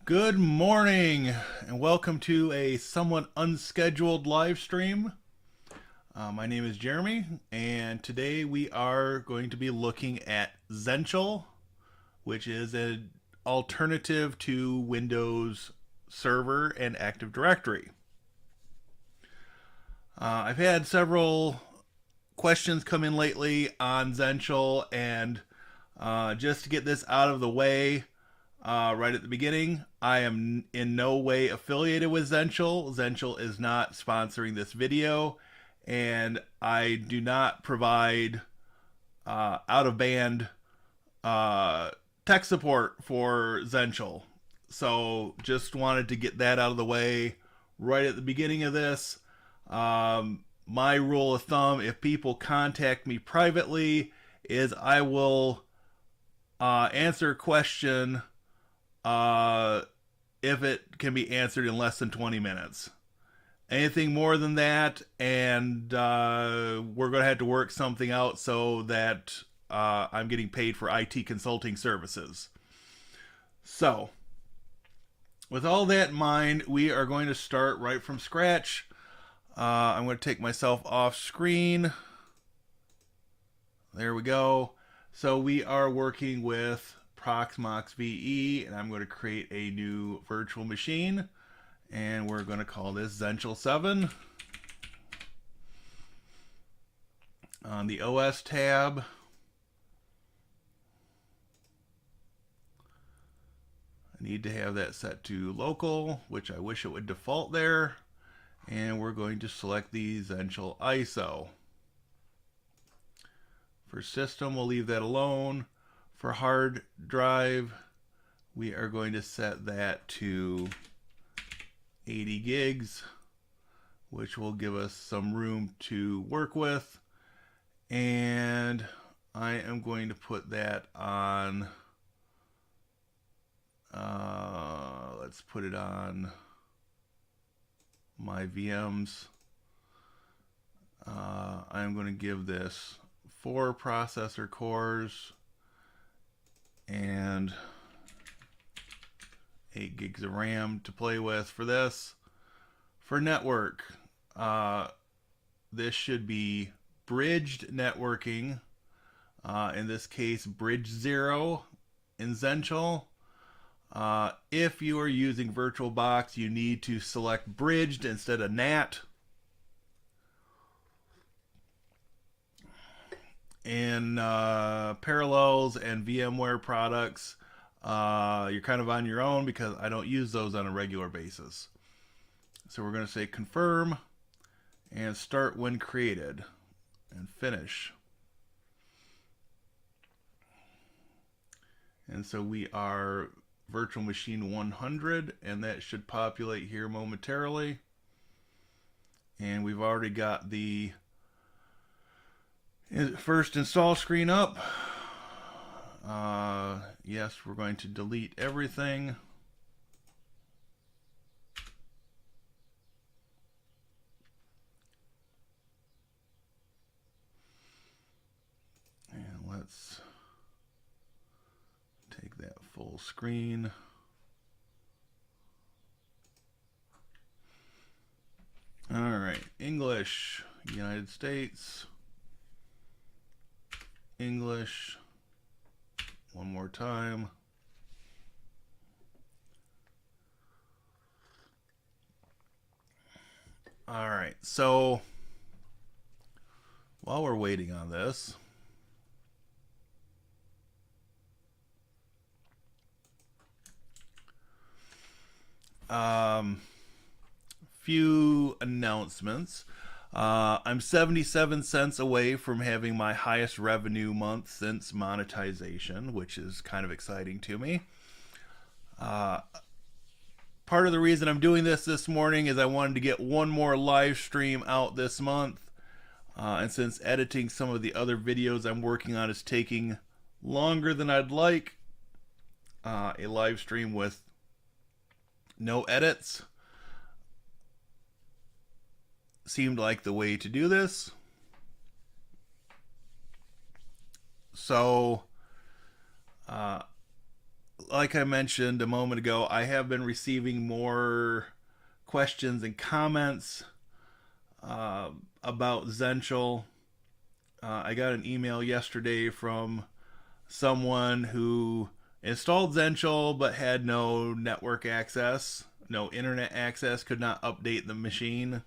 Good morning and welcome to a somewhat unscheduled live stream. My name is Jeremy and today we are going to be looking at Zentral, which is an alternative to Windows Server and Active Directory. I've had several questions come in lately on Zentral, and just to get this out of the way, right at the beginning, I am in no way affiliated with Zentral. Zentral is not sponsoring this video, and I do not provide out-of-band tech support for Zentral. So just wanted to get that out of the way right at the beginning of this. My rule of thumb, if people contact me privately, is I will answer a question if it can be answered in less than 20 minutes. Anything more than that, and we're going to have to work something out so that I'm getting paid for IT consulting services. So, with all that in mind, we are going to start right from scratch. I'm going to take myself off screen. There we go. So we are working with Proxmox VE, and I'm going to create a new virtual machine, and we're going to call this Zentral 7. On the OS tab, I need to have that set to local, which I wish it would default there, and we're going to select the Zentral ISO. For system, we'll leave that alone. For hard drive, we are going to set that to 80 gigs, which will give us some room to work with. And I am going to put that on, let's put it on my VMs. I'm going to give this 4 processor cores and 8 gigs of RAM to play with for this. For network, this should be bridged networking. In this case, bridge 0 in Zentral. If you are using VirtualBox, you need to select bridged instead of NAT. In Parallels and VMware products, you're kind of on your own because I don't use those on a regular basis. So we're going to say confirm and start when created and finish. And so we are virtual machine 100, and that should populate here momentarily. And we've already got the first install screen up. Yes, we're going to delete everything. And let's take that full screen. All right, English, United States. English, one more time. All right, so while we're waiting on this, few announcements. I'm 77 cents away from having my highest revenue month since monetization, which is kind of exciting to me. Part of the reason I'm doing this morning is I wanted to get one more live stream out this month. And since editing some of the other videos I'm working on is taking longer than I'd like, a live stream with no edits seemed like the way to do this. So like I mentioned a moment ago, I have been receiving more questions and comments about Zentral. I got an email yesterday from someone who installed Zentral but had no network access, no internet access, could not update the machine.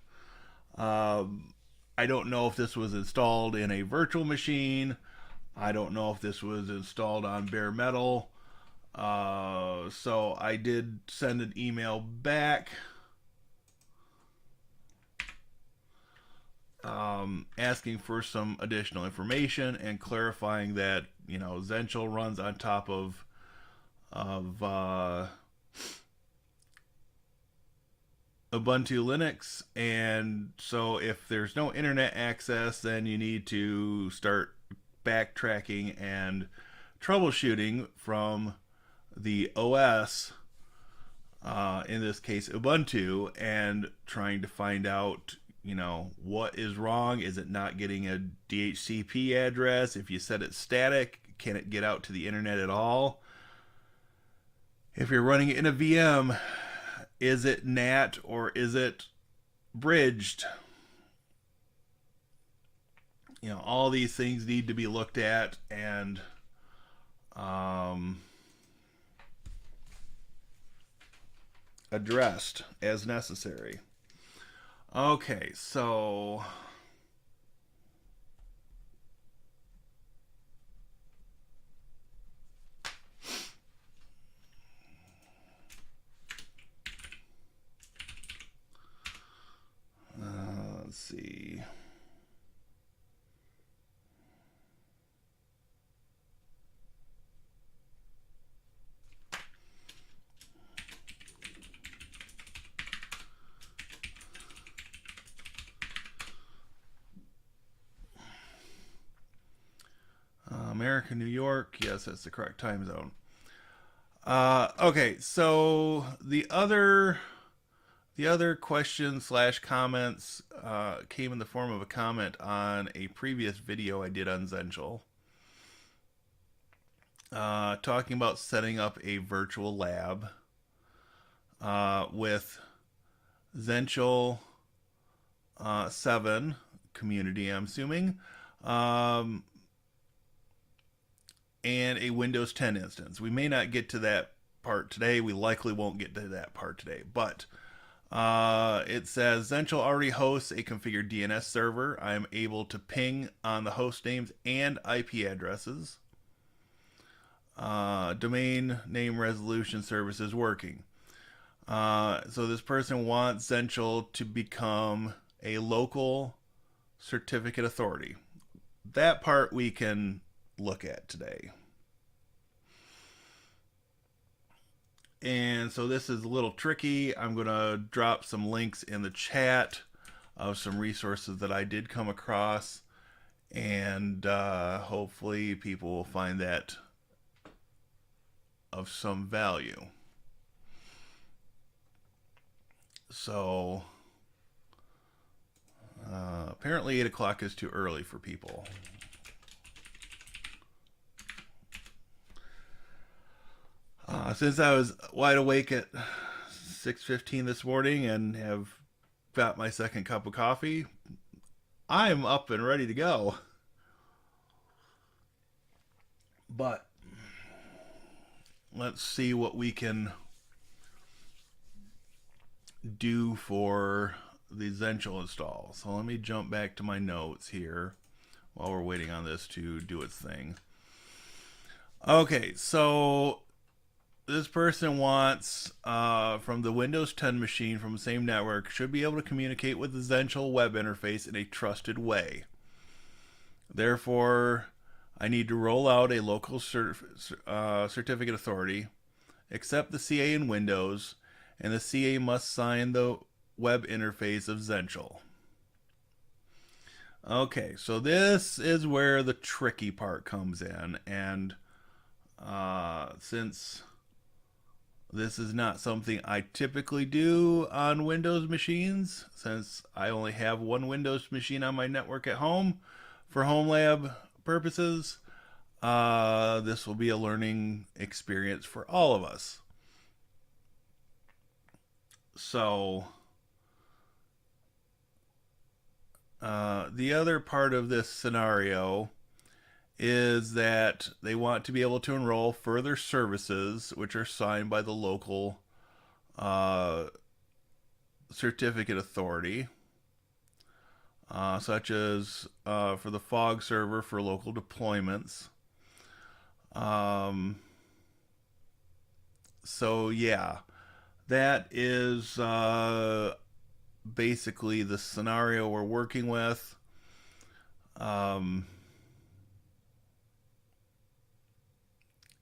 I don't know if this was installed in a virtual machine. I don't know if this was installed on bare metal. So I did send an email back asking for some additional information and clarifying that, you know, Zentral runs on top of Ubuntu Linux, and so if there's no internet access, then you need to start backtracking and troubleshooting from the OS, in this case Ubuntu, and trying to find out, you know, what is wrong. Is it not getting a DHCP address? If you set it static, can it get out to the internet at all? If you're running it in a VM, is it NAT or is it bridged? You know, all these things need to be looked at and addressed as necessary. Okay, so let's see. America, New York. Yes, that's the correct time zone. Okay, so the other questions slash comments came in the form of a comment on a previous video I did on Zentral, talking about setting up a virtual lab with Zentral 7 community, I'm assuming, and a Windows 10 instance. We may not get to that part today. We likely won't get to that part today, but it says Zentral already hosts a configured DNS server. I am able to ping on the host names and IP addresses. Domain name resolution service is working. So this person wants Zentral to become a local certificate authority. That part we can look at today. And so this is a little tricky. I'm going to drop some links in the chat of some resources that I did come across, and hopefully people will find that of some value. So apparently 8 o'clock is too early for people. Since I was wide awake at 6:15 this morning and have got my second cup of coffee, I'm up and ready to go. But let's see what we can do for the Zentral install. So let me jump back to my notes here while we're waiting on this to do its thing. Okay, so this person wants from the Windows 10 machine from the same network should be able to communicate with the Zentral web interface in a trusted way. Therefore, I need to roll out a local certificate authority, accept the CA in Windows, and the CA must sign the web interface of Zentral. Okay, so this is where the tricky part comes in, and since this is not something I typically do on Windows machines, since I only have one Windows machine on my network at home for home lab purposes, this will be a learning experience for all of us. So, the other part of this scenario is that they want to be able to enroll further services which are signed by the local uh, certificate authority, such as for the fog server for local deployments. So yeah, that is basically the scenario we're working with.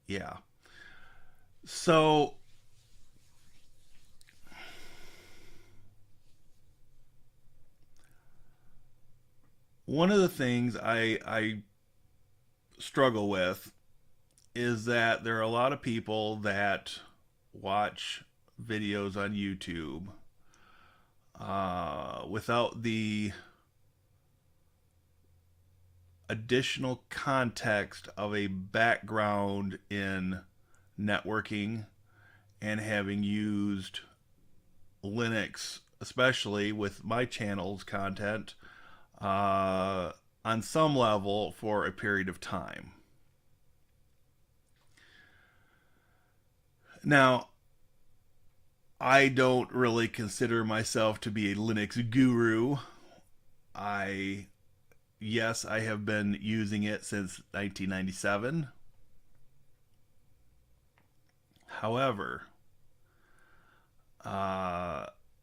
Yeah. So one of the things I struggle with is that there are a lot of people that watch videos on YouTube without the additional context of a background in networking and having used Linux, especially with my channel's content, on some level for a period of time. Now, I don't really consider myself to be a Linux guru. I Yes, I have been using it since 1997. However,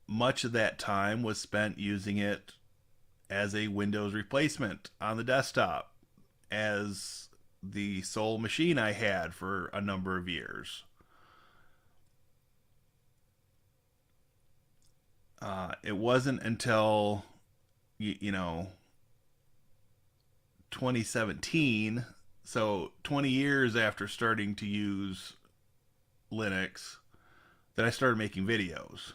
much of that time was spent using it as a Windows replacement on the desktop, as the sole machine I had for a number of years. It wasn't until, you know, 2017, so 20 years after starting to use Linux, that I started making videos.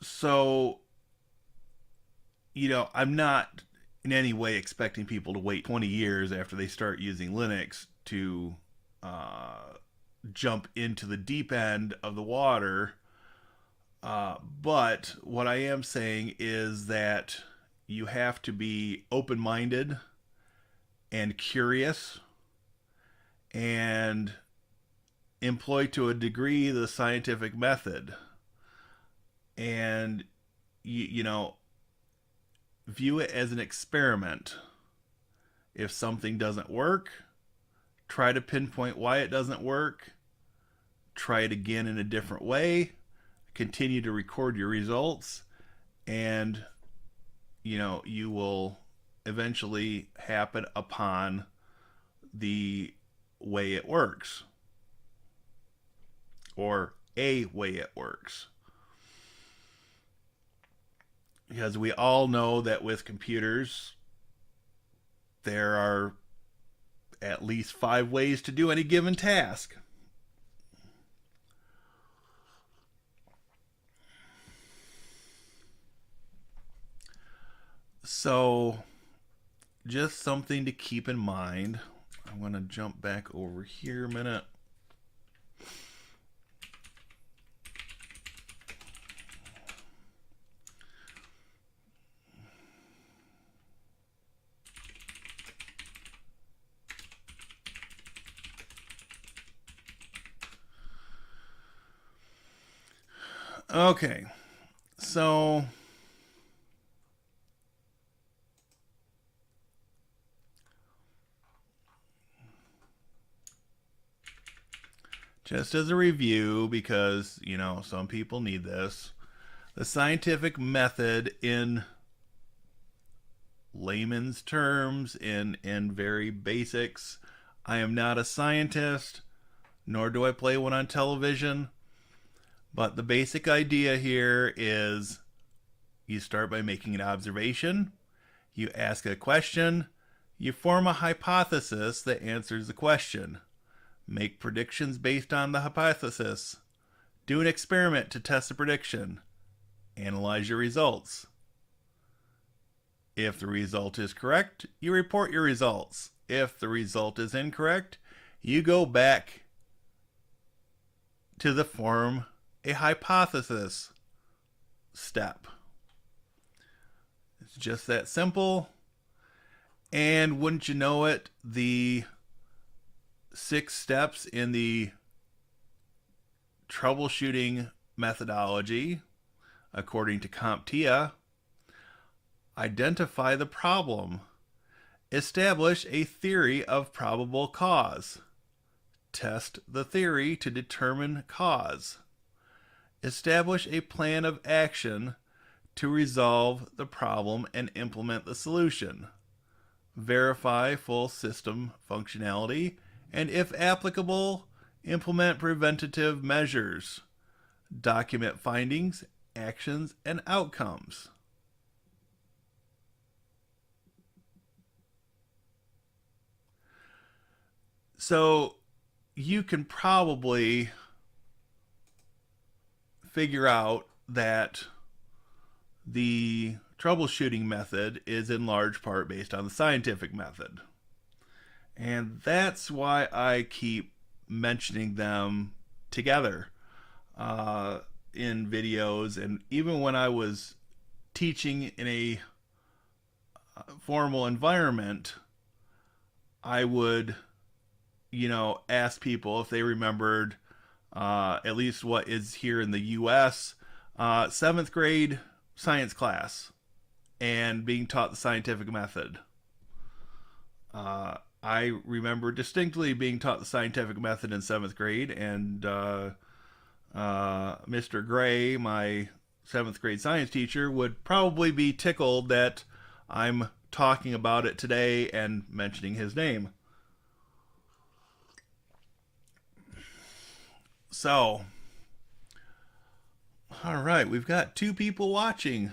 So, I'm not in any way expecting people to wait 20 years after they start using Linux to jump into the deep end of the water. But what I am saying is that you have to be open minded and curious and employ to a degree the scientific method. And, view it as an experiment. If something doesn't work, try to pinpoint why it doesn't work. Try it again in a different way. Continue to record your results. And, you will eventually happen upon the way it works. Or a way it works. Because we all know that with computers, there are at least 5 ways to do any given task. So, just something to keep in mind. I'm going to jump back over here a minute. Okay, so just as a review, because, some people need this, the scientific method in layman's terms, in very basics. I am not a scientist, nor do I play one on television. But the basic idea here is you start by making an observation, you ask a question, you form a hypothesis that answers the question, make predictions based on the hypothesis, do an experiment to test the prediction, analyze your results. If the result is correct, you report your results. If the result is incorrect, you go back to the form a hypothesis step. It's just that simple. And wouldn't you know it, the 6 steps in the troubleshooting methodology, according to CompTIA, identify the problem, establish a theory of probable cause, test the theory to determine cause, establish a plan of action to resolve the problem and implement the solution, verify full system functionality, and if applicable, implement preventative measures, document findings, actions, and outcomes. So you can probably figure out that the troubleshooting method is in large part based on the scientific method. And that's why I keep mentioning them together in videos. And even when I was teaching in a formal environment, I would, ask people if they remembered at least what is here in the U.S. 7th grade science class and being taught the scientific method. I remember distinctly being taught the scientific method in 7th grade, and Mr. Gray, my 7th grade science teacher, would probably be tickled that I'm talking about it today and mentioning his name. So, all right, we've got 2 people watching.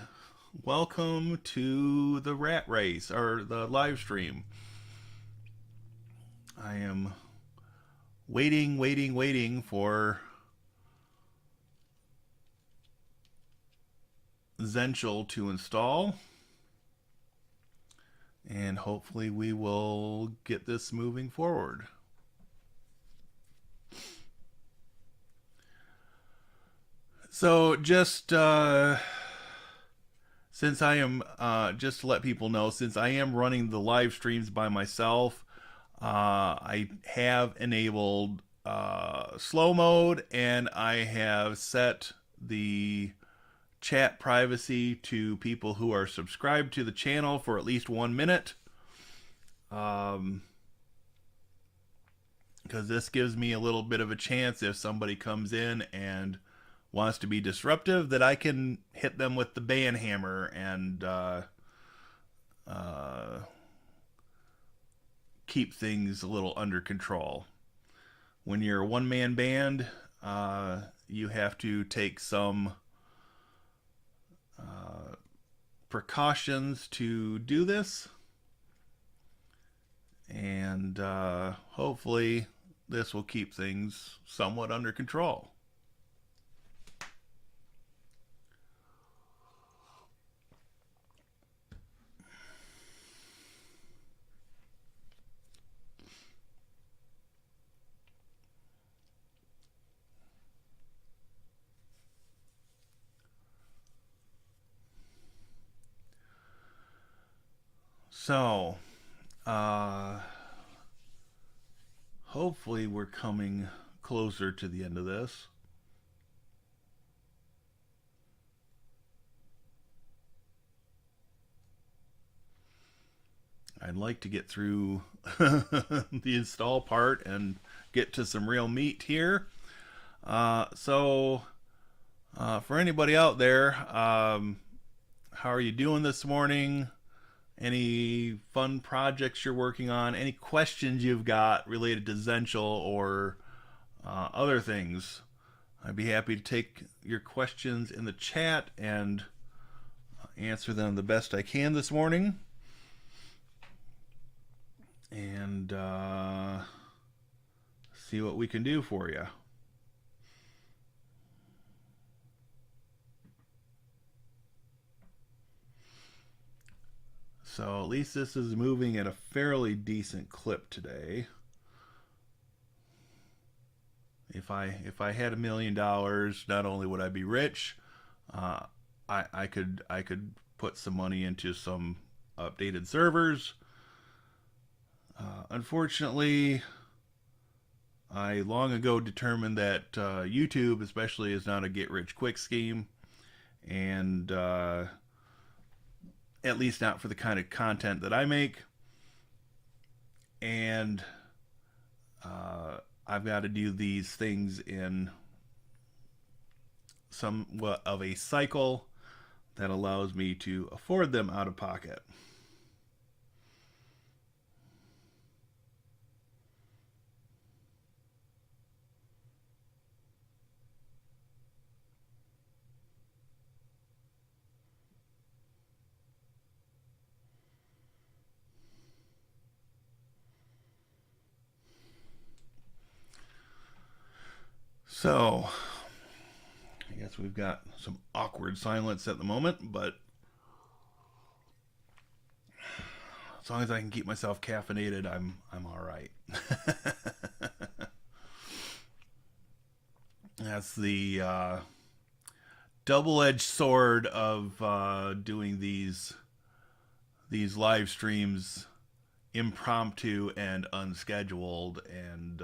Welcome to the rat race, or the live stream. I am waiting for Zentral to install. And hopefully we will get this moving forward. So just since I am, just to let people know, since I am running the live streams by myself, I have enabled slow mode, and I have set the chat privacy to people who are subscribed to the channel for at least 1 minute. Because this gives me a little bit of a chance if somebody comes in and wants to be disruptive, that I can hit them with the ban hammer and keep things a little under control. When you're a one-man band, you have to take some precautions to do this, and hopefully this will keep things somewhat under control. So, hopefully we're coming closer to the end of this. I'd like to get through the install part and get to some real meat here. So, for anybody out there, how are you doing this morning? Any fun projects you're working on? Any questions you've got related to Zentral or other things? I'd be happy to take your questions in the chat and answer them the best I can this morning. And see what we can do for you. So at least this is moving at a fairly decent clip today. If I had $1 million, not only would I be rich, I could put some money into some updated servers. Unfortunately, I long ago determined that YouTube, especially, is not a get-rich-quick scheme, and at least not for the kind of content that I make. And I've got to do these things in somewhat of a cycle that allows me to afford them out of pocket. So, I guess we've got some awkward silence at the moment, but as long as I can keep myself caffeinated, I'm all right. That's the double-edged sword of doing these live streams impromptu and unscheduled, and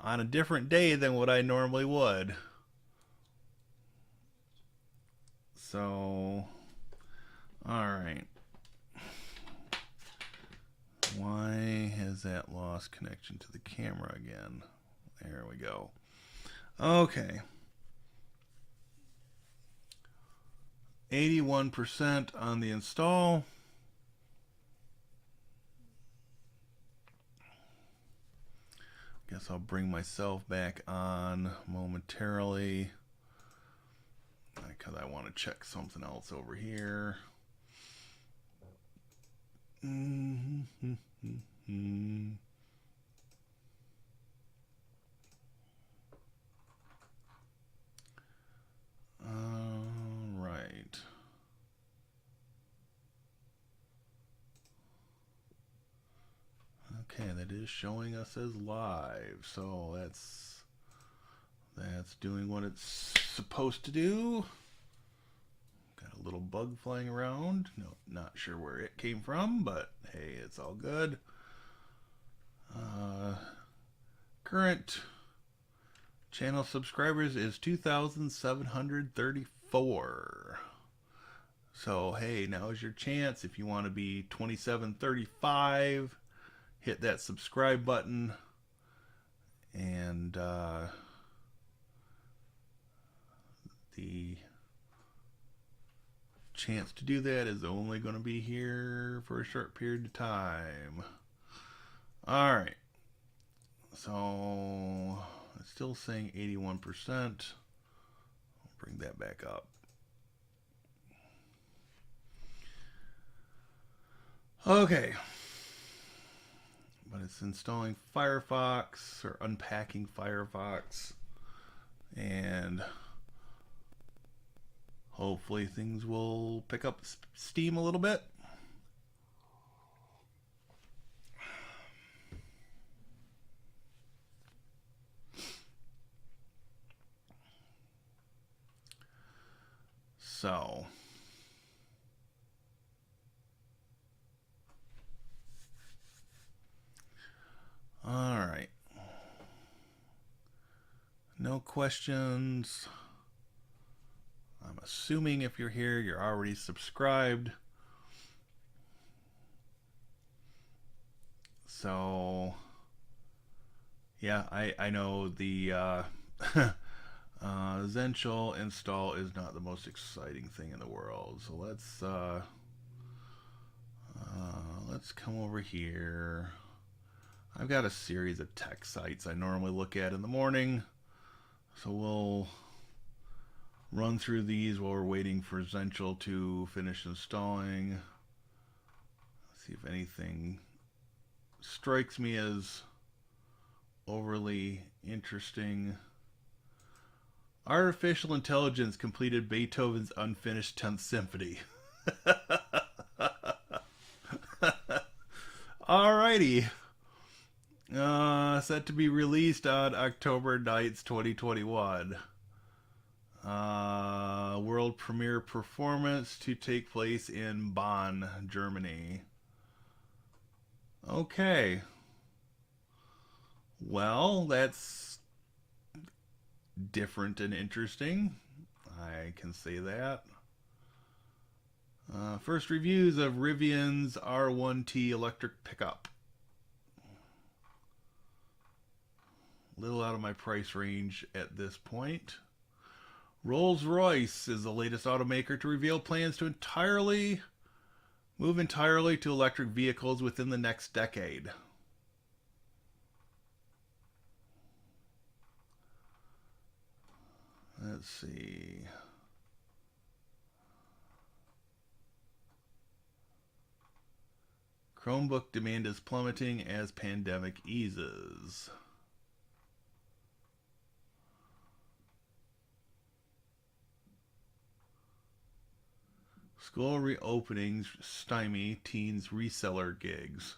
on a different day than what I normally would. So, alright. Why has that lost connection to the camera again? There we go. Okay. 81% on the install. Guess I'll bring myself back on momentarily because I want to check something else over here. All right. Okay, that is showing us as live, so that's doing what it's supposed to do. Got a little bug flying around. No, not sure where it came from, but hey, it's all good. Current channel subscribers is 2,734. So hey, now's your chance. If you want to be 2735, hit that subscribe button, and the chance to do that is only going to be here for a short period of time. All right, so it's still saying 81%. I'll bring that back up. Okay, but it's installing Firefox, or unpacking Firefox, and hopefully things will pick up steam a little bit. So, all right. No questions. I'm assuming if you're here, you're already subscribed. So, yeah, I know the Zentral install is not the most exciting thing in the world. So let's come over here. I've got a series of tech sites I normally look at in the morning, so we'll run through these while we're waiting for Zentral to finish installing. See if anything strikes me as overly interesting. Artificial intelligence completed Beethoven's unfinished 10th symphony. Alrighty. Set to be released on October 9th, 2021. World premiere performance to take place in Bonn, Germany. Okay. Well, that's different and interesting. I can say that. First reviews of Rivian's R1T electric pickup. A little out of my price range at this point. Rolls-Royce is the latest automaker to reveal plans to move entirely to electric vehicles within the next decade. Let's see. Chromebook demand is plummeting as pandemic eases. School reopenings stymie teens reseller gigs.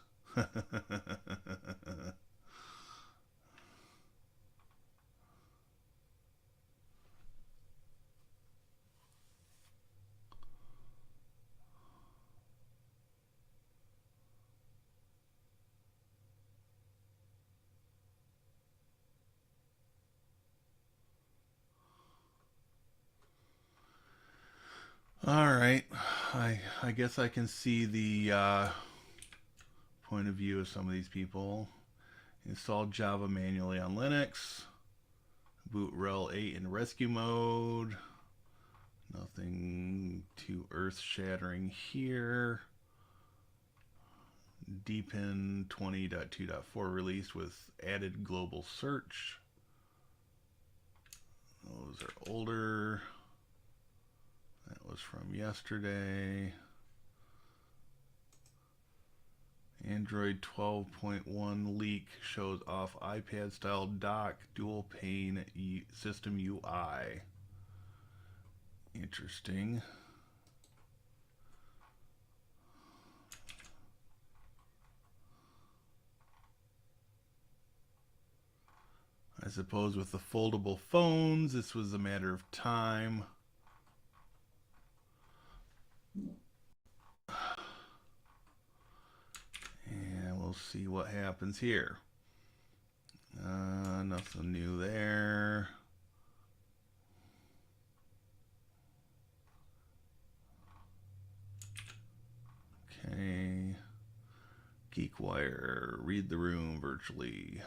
All right, I guess I can see the point of view of some of these people. Install Java manually on Linux. Boot rel 8 in rescue mode. Nothing too earth-shattering here. Deepin 20.2.4 released with added global search. Those are older. That was from yesterday. Android 12.1 leak shows off iPad style dock dual pane system UI. Interesting. I suppose with the foldable phones, this was a matter of time. And we'll see what happens here. Nothing new there. Okay. GeekWire, read the room virtually.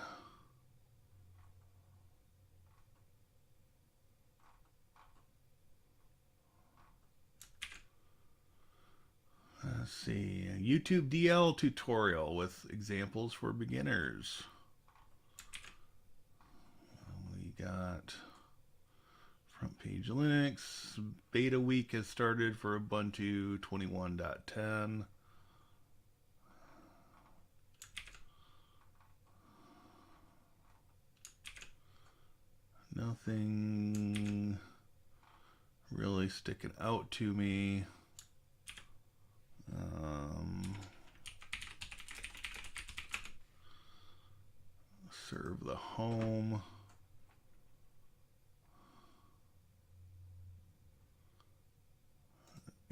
Let's see, YouTube DL tutorial with examples for beginners. We got front page Linux. Beta week has started for Ubuntu 21.10. Nothing really sticking out to me. Serve the home.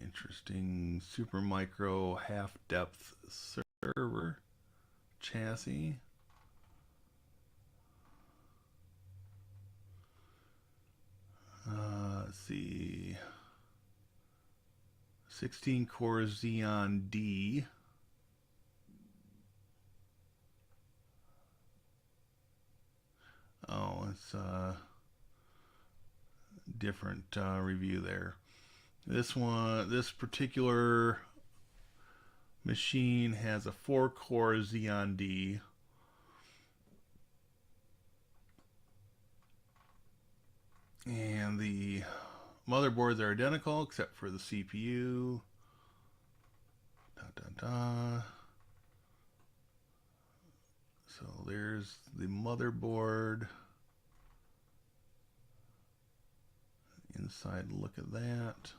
Interesting Supermicro half-depth server chassis. Let's see. 16 core Xeon D. Oh, it's a different review there. This particular machine has a 4-core Xeon D. And the motherboards are identical except for the CPU. So there's the motherboard. inside look at that.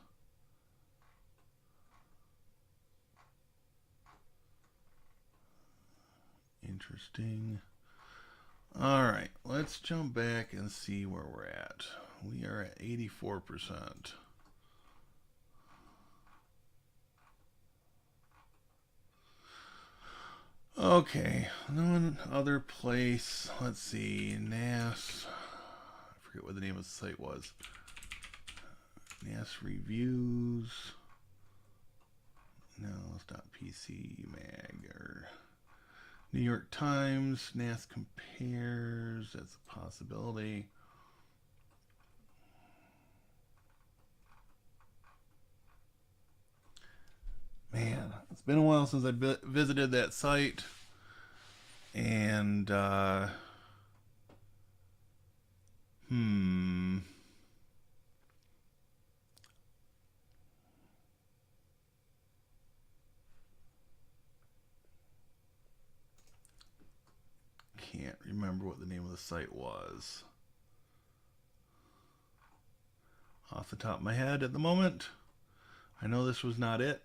Interesting. All right, let's jump back and see where we're at. We are at 84%. Okay, one other place. Let's see, NAS. I forget what the name of the site was. NAS Reviews. No, it's not PC Mag or New York Times. NAS Compares. That's a possibility. Man, it's been a while since I visited that site, and can't remember what the name of the site was off the top of my head at the moment. I know this was not it.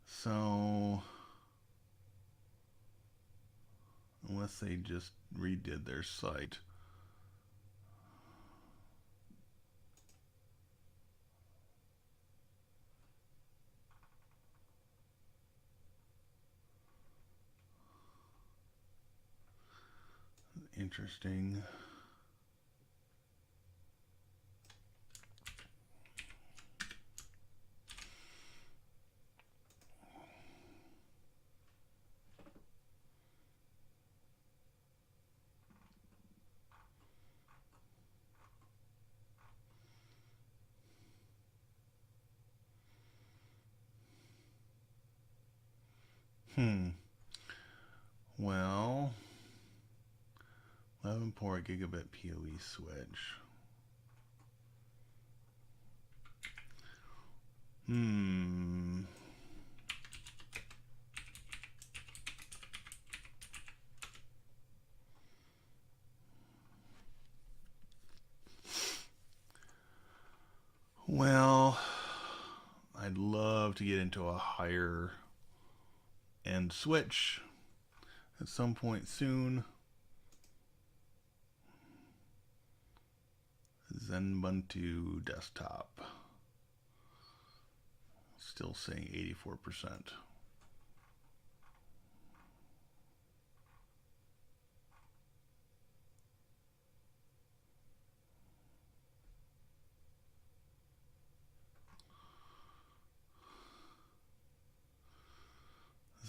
So, unless they just redid their site. Interesting. Well, 11 port gigabit PoE switch. Well, I'd love to get into a higher end switch at some point soon. Zenbuntu desktop. Still saying 84%.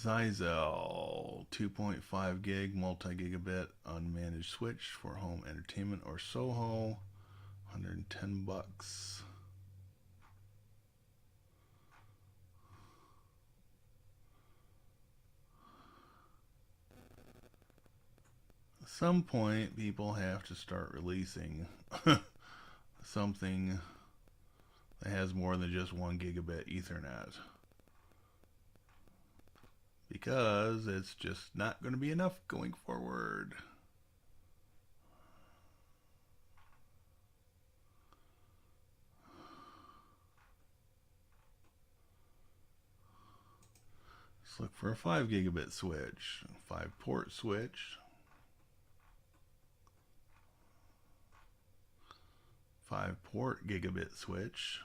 Zentyal 2.5 gig multi-gigabit unmanaged switch for home entertainment or Soho, $110. At some point, people have to start releasing something that has more than just 1 gigabit Ethernet, because it's just not going to be enough going forward. Let's look for a 5 gigabit switch, 5 port switch, 5 port gigabit switch.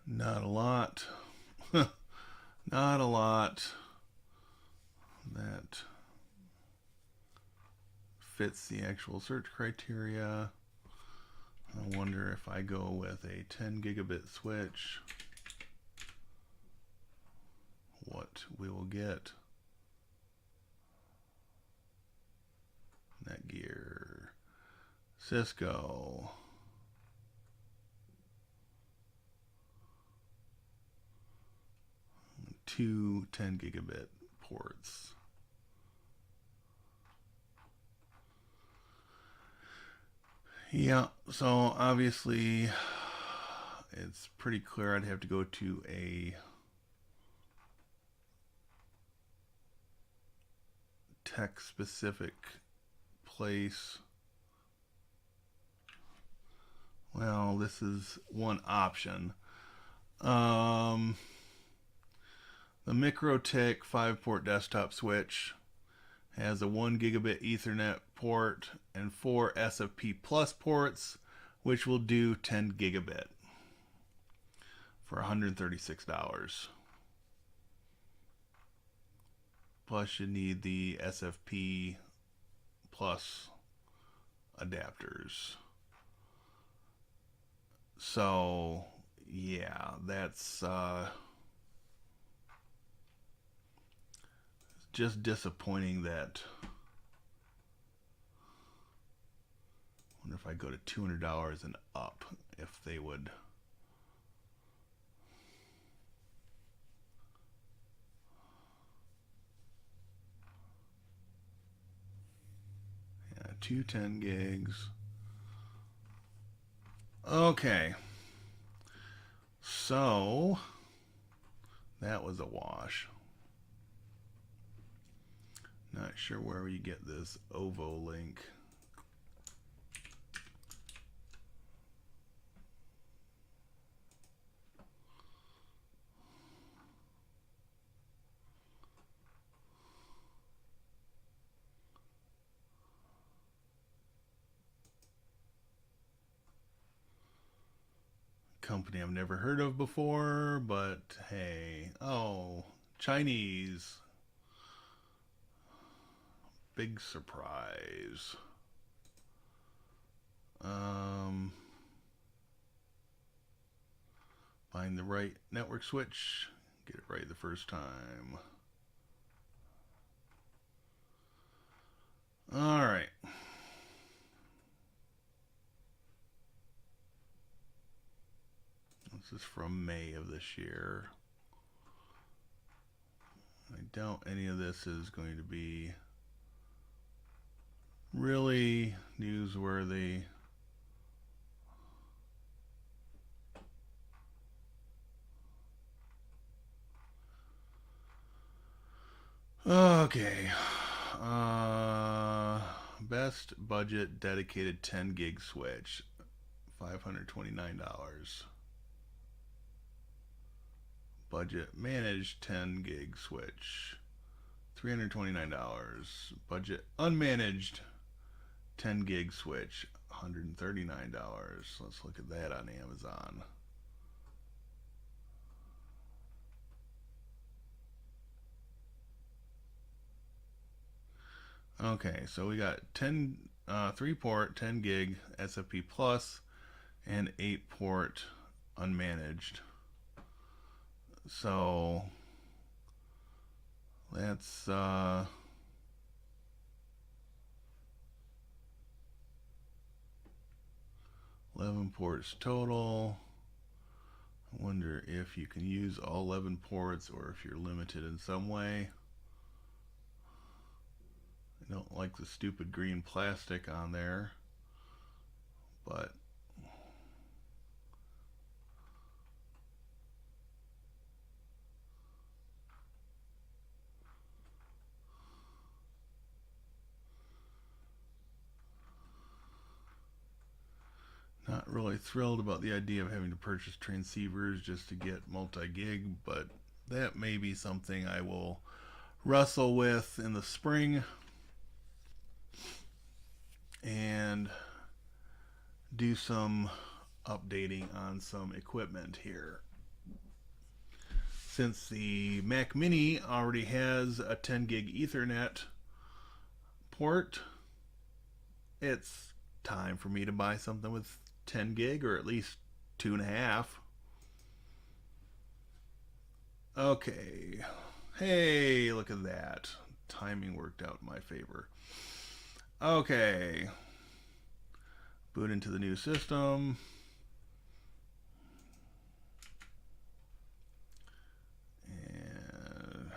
Not a lot. Not a lot that fits the actual search criteria. I wonder if I go with a 10 gigabit switch, what we will get. Netgear, Cisco, two 10 gigabit ports. Yeah, so obviously it's pretty clear I'd have to go to a tech specific place. Well, this is one option. The MikroTik 5-port desktop switch has a 1 gigabit Ethernet port and 4 SFP plus ports, which will do 10 gigabit for $136. Plus you need the SFP plus adapters. So yeah, that's just disappointing. That I wonder if I go to $200 and up, if they would. Yeah, 210 gigs. Okay, so that was a wash. Not sure where you get this OVO link. Company I've never heard of before, but hey, oh, Chinese. Big surprise. Find the right network switch, get it right the first time. All right. This is from May of this year. I doubt any of this is going to be really newsworthy. Okay. Best budget dedicated 10 gig switch, $529. Budget managed 10 gig switch, $329. Budget unmanaged 10 gig switch, $139. Let's look at that on Amazon. Okay, so we got 10 3-port 10 gig SFP plus and 8-port unmanaged. So that's 11 ports total. I wonder if you can use all 11 ports or if you're limited in some way. I don't like the stupid green plastic on there, but not really thrilled about the idea of having to purchase transceivers just to get multi-gig, but that may be something I will wrestle with in the spring and do some updating on some equipment here. Since the Mac Mini already has a 10 gig Ethernet port, it's time for me to buy something with 10 gig, or at least 2.5. Okay. Hey, look at that. Timing worked out in my favor. Okay. Boot into the new system. And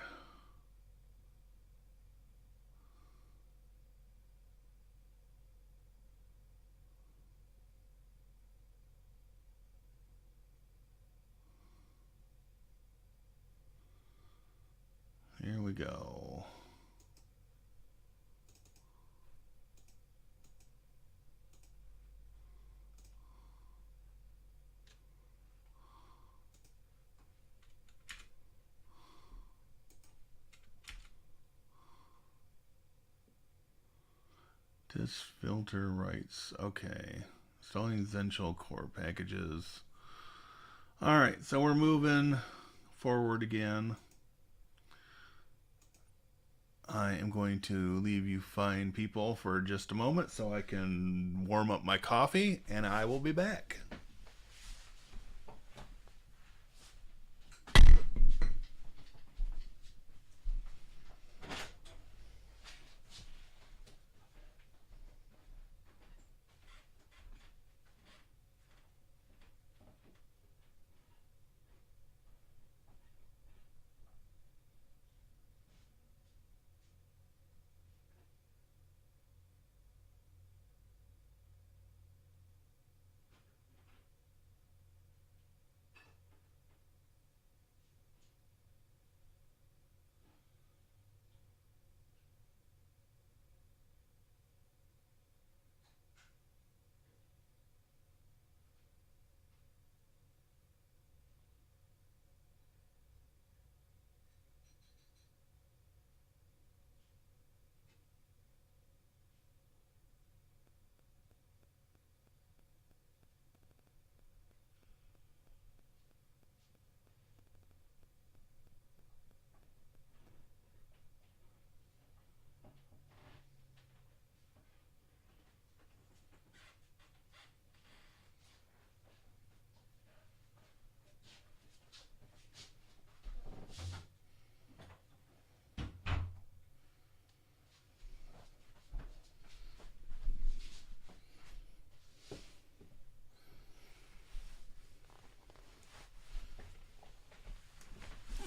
Here we go. This filter writes, okay. Installing Zentral core packages. Alright, so we're moving forward again. I am going to leave you fine people for just a moment so I can warm up my coffee, and I will be back.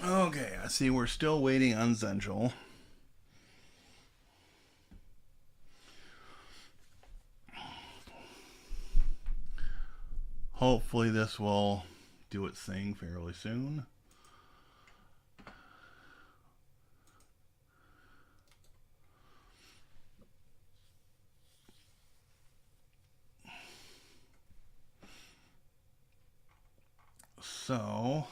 Okay, I see we're still waiting on Zentral. Hopefully this will do its thing fairly soon. So,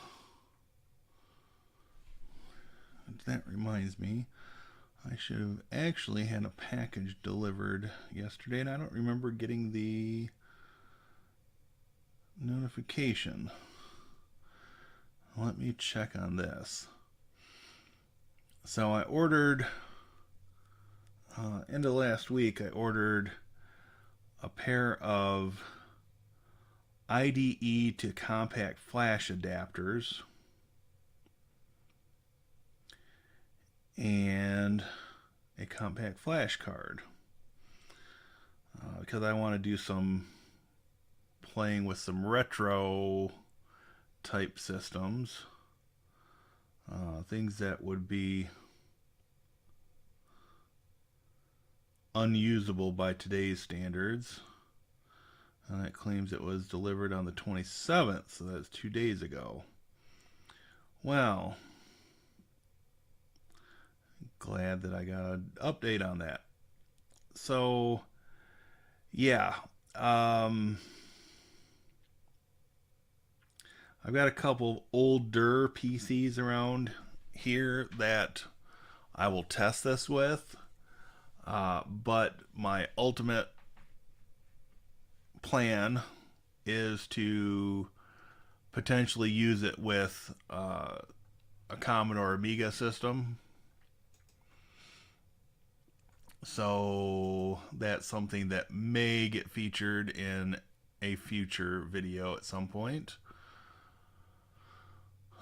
that reminds me, I should have actually had a package delivered yesterday, and I don't remember getting the notification. Let me check on this. So I ordered, end of last week, I ordered a pair of IDE to compact flash adapters and a compact flash card because I want to do some playing with some retro type systems, things that would be unusable by today's standards. And it claims it was delivered on the 27th, so that's 2 days ago. Well, glad that I got an update on that. So, yeah. I've got a couple older PCs around here that I will test this with. But my ultimate plan is to potentially use it with a Commodore Amiga system. So that's something that may get featured in a future video at some point.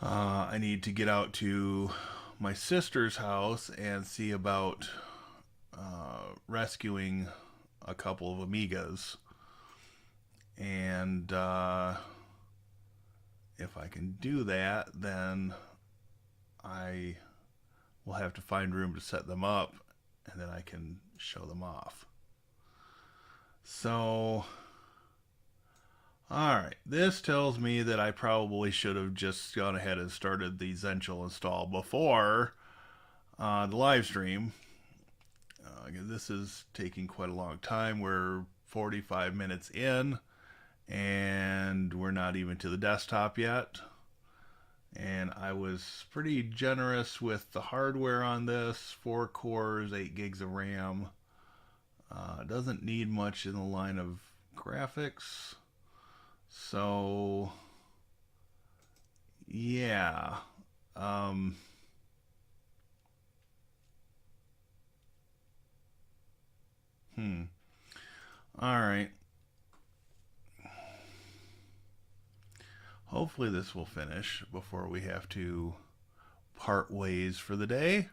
I need to get out to my sister's house and see about rescuing a couple of Amigas. And if I can do that, then I will have to find room to set them up, and then I can show them off. So, alright, this tells me that I probably should have just gone ahead and started the Zentral install before the live stream. This is taking quite a long time. We're 45 minutes in, and we're not even to the desktop yet. And I was pretty generous with the hardware on this. 4 cores, 8 gigs of RAM. Doesn't need much in the line of graphics. So, yeah. All right. Hopefully this will finish before we have to part ways for the day.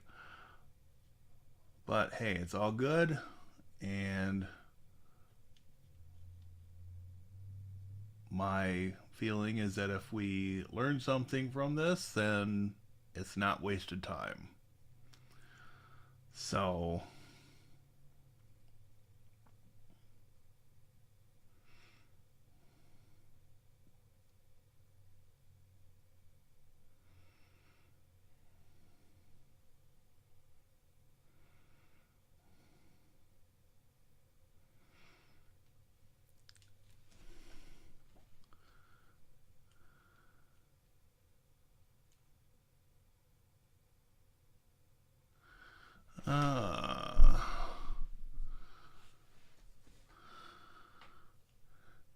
But hey, it's all good. And my feeling is that if we learn something from this, then it's not wasted time. So,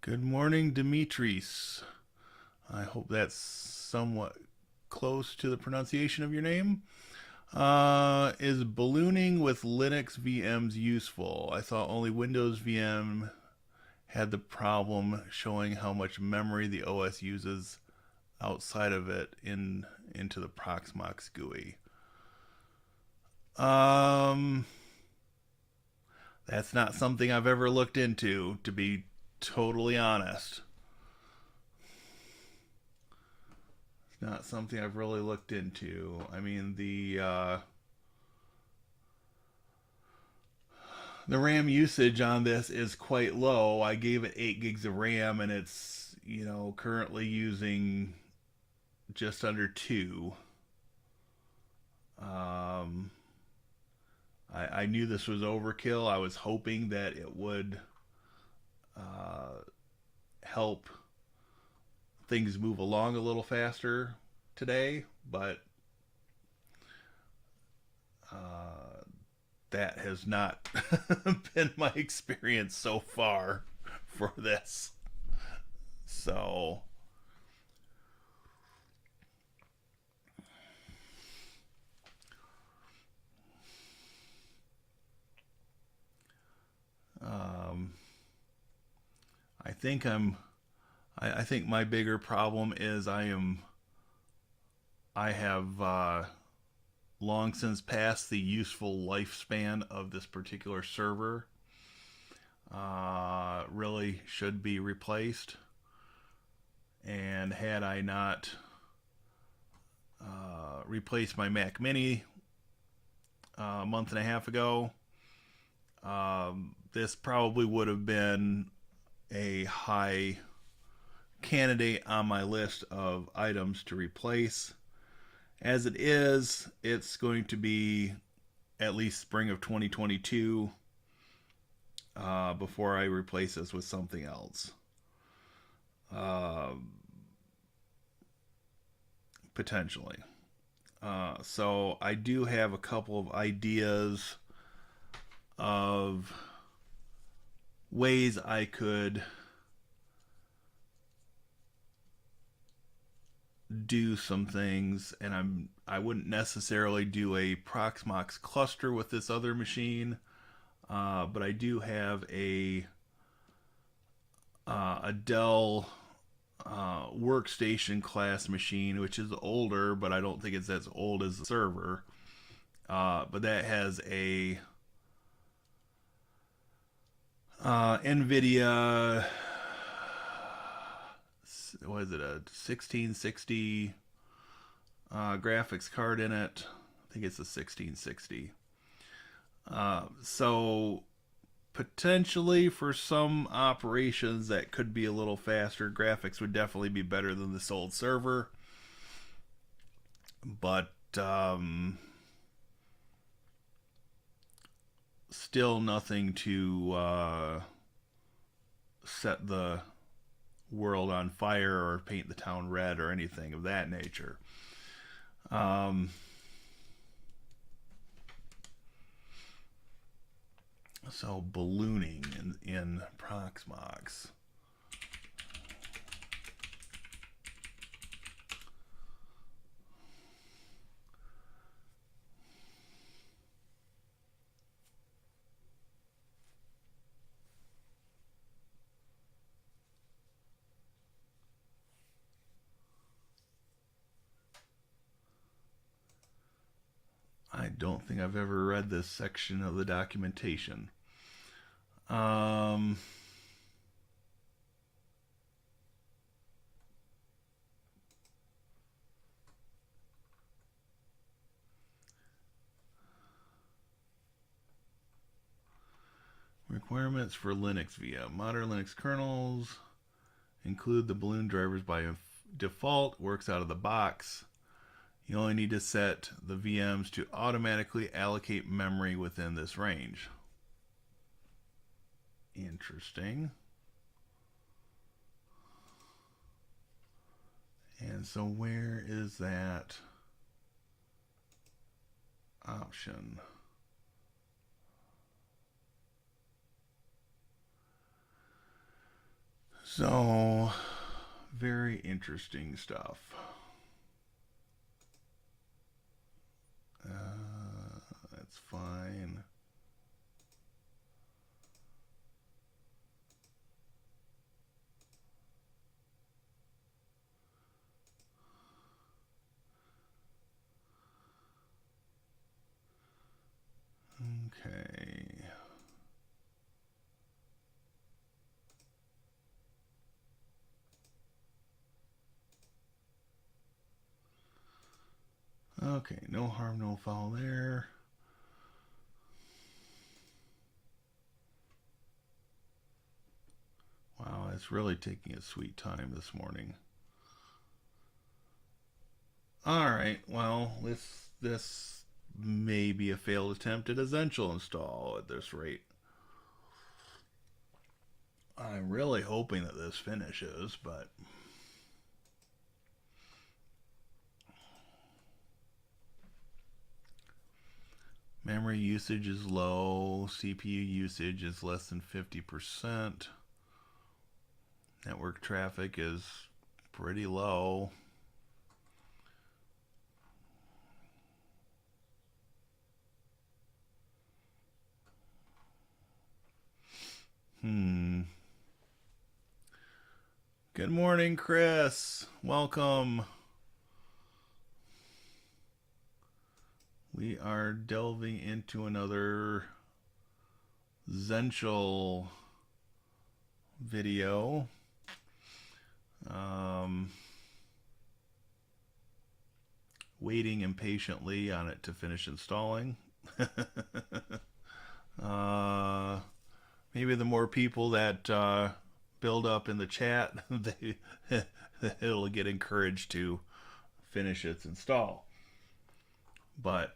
good morning, Dimitris. I hope that's somewhat close to the pronunciation of your name. Is ballooning with Linux VMs useful? I thought only Windows VM had the problem showing how much memory the OS uses outside of it into the Proxmox GUI. That's not something I've ever looked into, to be totally honest. It's not something I've really looked into. I mean, the RAM usage on this is quite low. I gave it 8 gigs of RAM, and it's, currently using just under 2. I knew this was overkill. I was hoping that it would help things move along a little faster today, but that has not been my experience so far for this. So, I think my bigger problem is I have long since passed the useful lifespan of this particular server. Really should be replaced. And had I not replaced my Mac Mini a month and a half ago, this probably would have been a high candidate on my list of items to replace. As it is, it's going to be at least spring of 2022 before I replace this with something else. Potentially. So I do have a couple of ideas of ways I could do some things, and I wouldn't necessarily do a Proxmox cluster with this other machine, but I do have a Dell workstation class machine, which is older, but I don't think it's as old as the server. But that has a NVIDIA, what is it, a 1660 graphics card in it. I think it's a 1660. So potentially for some operations that could be a little faster, graphics would definitely be better than this old server. But still nothing to set the world on fire or paint the town red or anything of that nature. So ballooning in Proxmox. I don't think I've ever read this section of the documentation. Requirements for Linux VM. Modern Linux kernels include the balloon drivers by default, works out of the box. You only need to set the VMs to automatically allocate memory within this range. Interesting. And so where is that option? So, very interesting stuff. That's fine. Okay. Okay, no harm, no foul there. Wow, it's really taking its sweet time this morning. All right, well, this may be a failed attempt at a Zentral install at this rate. I'm really hoping that this finishes, but memory usage is low, CPU usage is less than 50%. Network traffic is pretty low. Good morning, Chris. Welcome. We are delving into another Zentral video. Waiting impatiently on it to finish installing. Maybe the more people that build up in the chat, it'll get encouraged to finish its install. But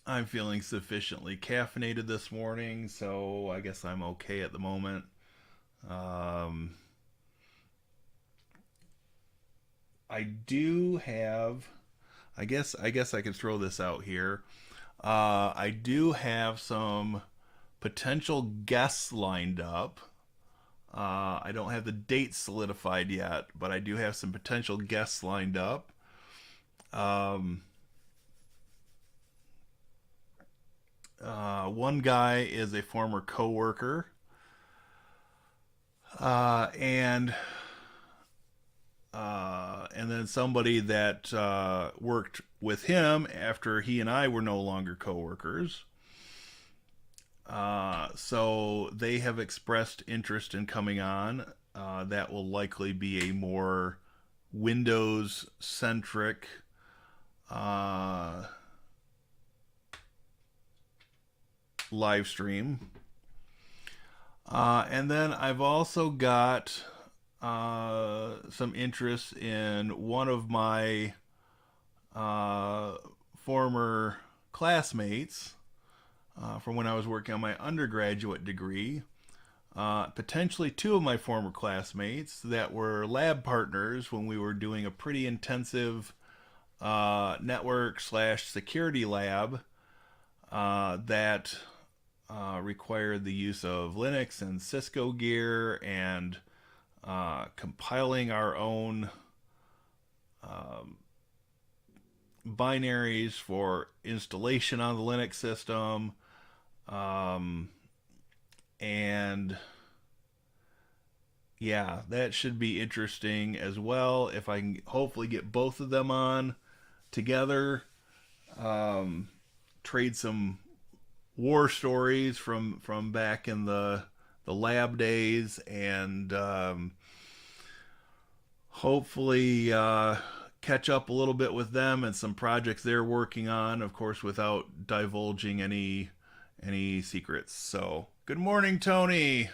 I'm feeling sufficiently caffeinated this morning, so I guess I'm okay at the moment. I do have, I guess I can throw this out here. I do have some potential guests lined up. I don't have the date solidified yet, but I do have some potential guests lined up. One guy is a former coworker, and then somebody that worked with him after he and I were no longer coworkers. So they have expressed interest in coming on. That will likely be a more Windows-centric live stream. And then I've also got some interest in one of my former classmates, from when I was working on my undergraduate degree. Potentially two of my former classmates that were lab partners when we were doing a pretty intensive network slash security lab that required the use of Linux and Cisco gear and compiling our own binaries for installation on the Linux system. And yeah, that should be interesting as well if I can hopefully get both of them on together. Trade some war stories from back in the lab days, and hopefully catch up a little bit with them and some projects they're working on, of course, without divulging any secrets. So, good morning, Tony.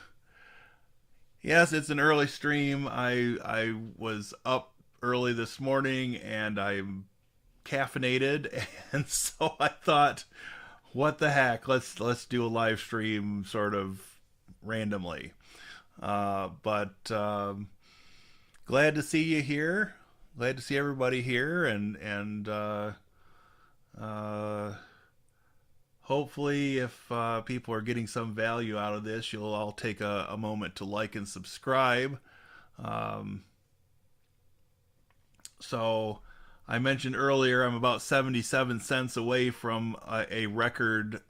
Yes, it's an early stream. I was up early this morning and I'm caffeinated, and so I thought, what the heck? Let's do a live stream sort of randomly. But glad to see you here. Glad to see everybody here, and hopefully, if people are getting some value out of this, you'll all take a moment to like and subscribe. So, I mentioned earlier I'm about 77 cents away from a record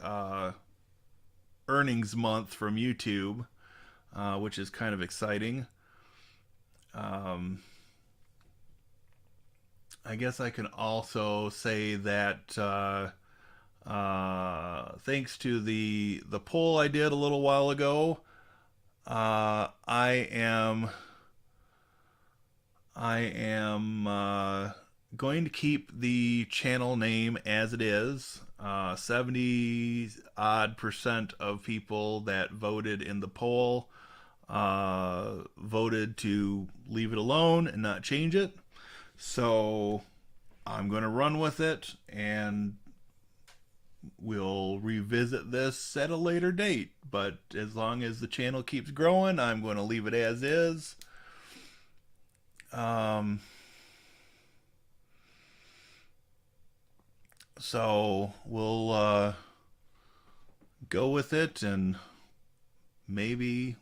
earnings month from YouTube, which is kind of exciting. I guess I can also say that thanks to the poll I did a little while ago, I am going to keep the channel name as it is. 70 odd % of people that voted in the poll voted to leave it alone and not change it. So I'm going to run with it, and we'll revisit this at a later date. But as long as the channel keeps growing, I'm going to leave it as is. So we'll go with it, and maybe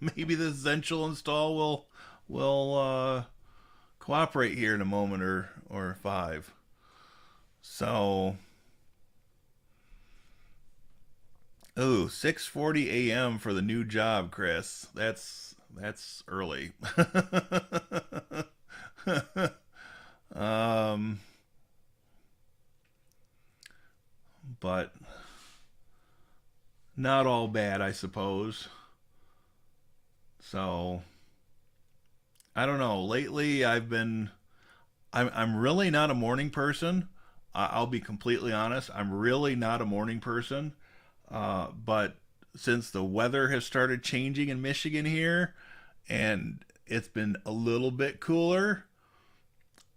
maybe this Zentral install will cooperate here in a moment or five. So, 6:40 a.m. for the new job, Chris. That's early. But not all bad, I suppose. So, I don't know. Lately, I'm really not a morning person. I'll be completely honest. I'm really not a morning person. But since the weather has started changing in Michigan here, and it's been a little bit cooler,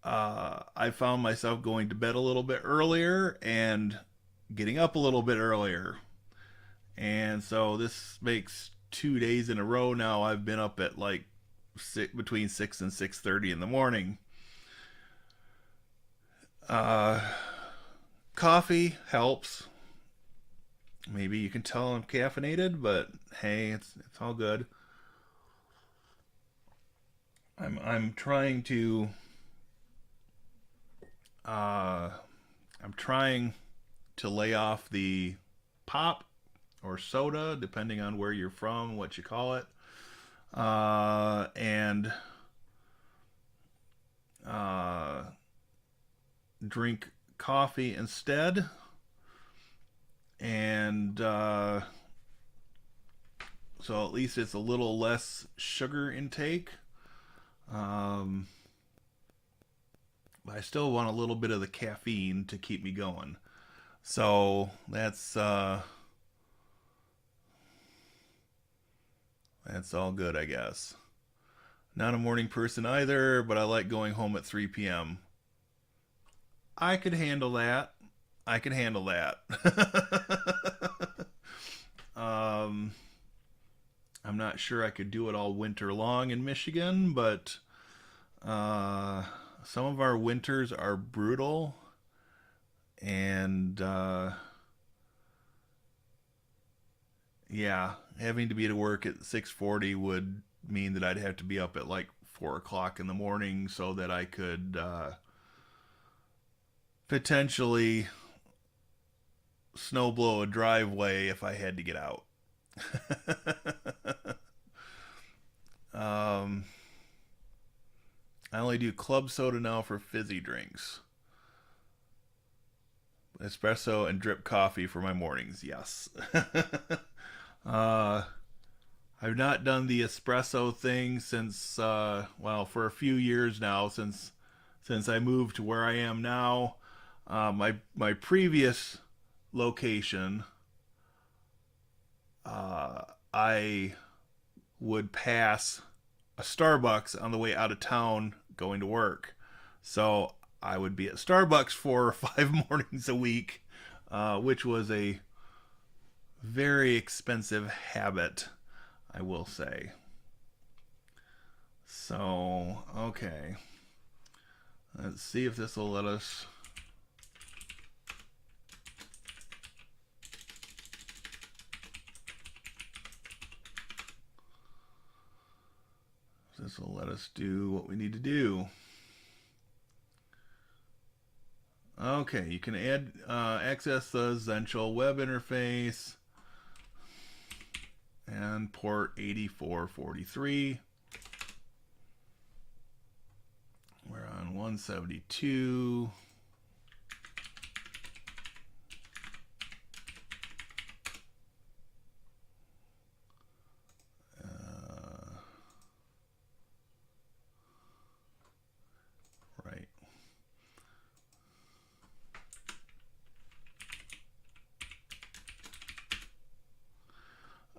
I found myself going to bed a little bit earlier and getting up a little bit earlier. And so this makes 2 days in a row now I've been up at like between 6 and 6:30 in the morning. Coffee helps. Maybe you can tell I'm caffeinated, but hey, it's all good. I'm trying to lay off the pop or soda, depending on where you're from, what you call it, and drink coffee instead. And so at least it's a little less sugar intake. But I still want a little bit of the caffeine to keep me going. So that's all good, I guess. Not a morning person either, but I like going home at 3 p.m. I could handle that. I can handle that. um, I'm not sure I could do it all winter long in Michigan, but some of our winters are brutal, and yeah, having to be to work at 6:40 would mean that I'd have to be up at like 4 o'clock in the morning so that I could potentially snowblow a driveway if I had to get out. um, I only do club soda now for fizzy drinks. Espresso and drip coffee for my mornings, yes. uh, I've not done the espresso thing since, well, for a few years now, since I moved to where I am now. My previous location, I would pass a Starbucks on the way out of town going to work. So I would be at Starbucks 4 or 5 mornings a week, which was a very expensive habit, I will say. So, okay. Let's see if this will let us. This will let us do what we need to do. Okay, you can add access the Zentral web interface and port 8443. We're on 172. Right.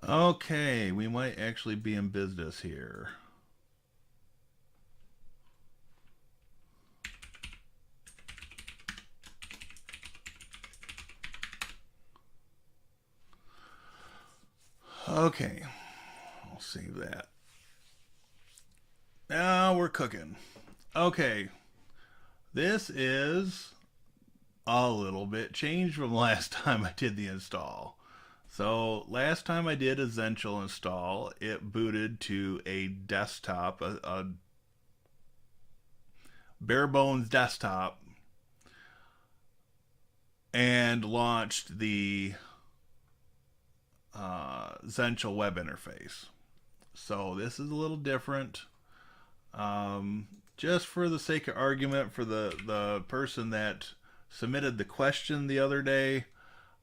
Okay, we might actually be in business here. Okay, I'll save that. Now we're cooking. Okay, this is a little bit changed from last time I did the install. So last time I did a Zentral install, it booted to a desktop, a bare bones desktop, and launched the Zentral web interface. So this is a little different. Just for the sake of argument, for the person that submitted the question the other day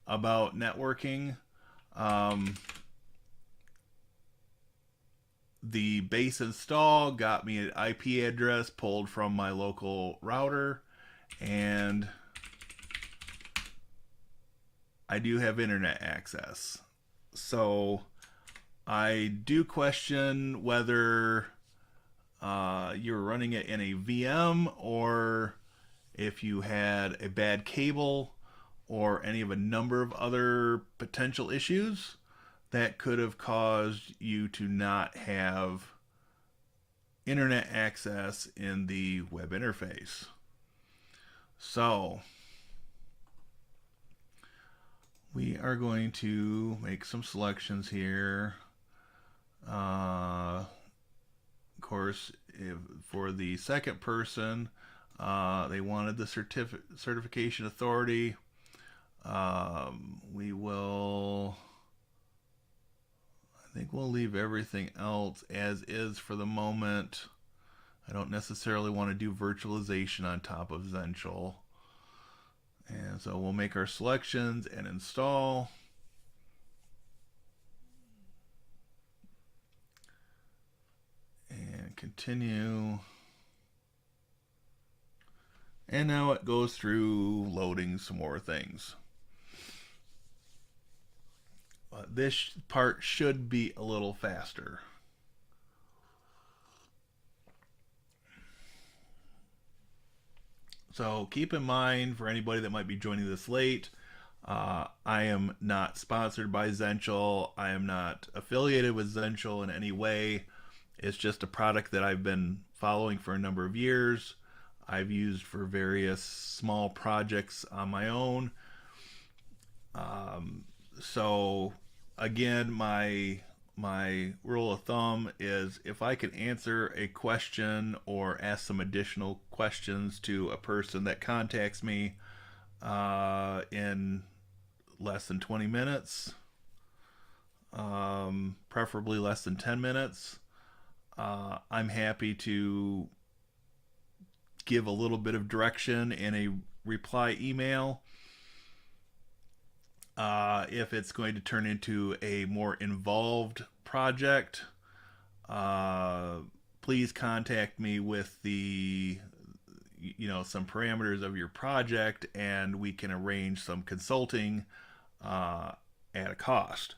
about networking, the base install got me an IP address pulled from my local router, and I do have internet access. So I do question whether you're running it in a VM or if you had a bad cable or any of a number of other potential issues that could have caused you to not have internet access in the web interface. So we are going to make some selections here. Of course, for the second person, they wanted the certification authority. We will, I think we'll leave everything else as is for the moment. I don't necessarily want to do virtualization on top of Zentral. And so we'll make our selections and install. And continue. And now it goes through loading some more things. This part should be a little faster. So keep in mind, for anybody that might be joining this late, I am not sponsored by Zentral. I am not affiliated with Zentral in any way. It's just a product that I've been following for a number of years. I've used for various small projects on my own. So again, my rule of thumb is if I can answer a question or ask some additional questions to a person that contacts me in less than 20 minutes, preferably less than 10 minutes, I'm happy to give a little bit of direction in a reply email. If it's going to turn into a more involved project, please contact me with some parameters of your project, and we can arrange some consulting at a cost.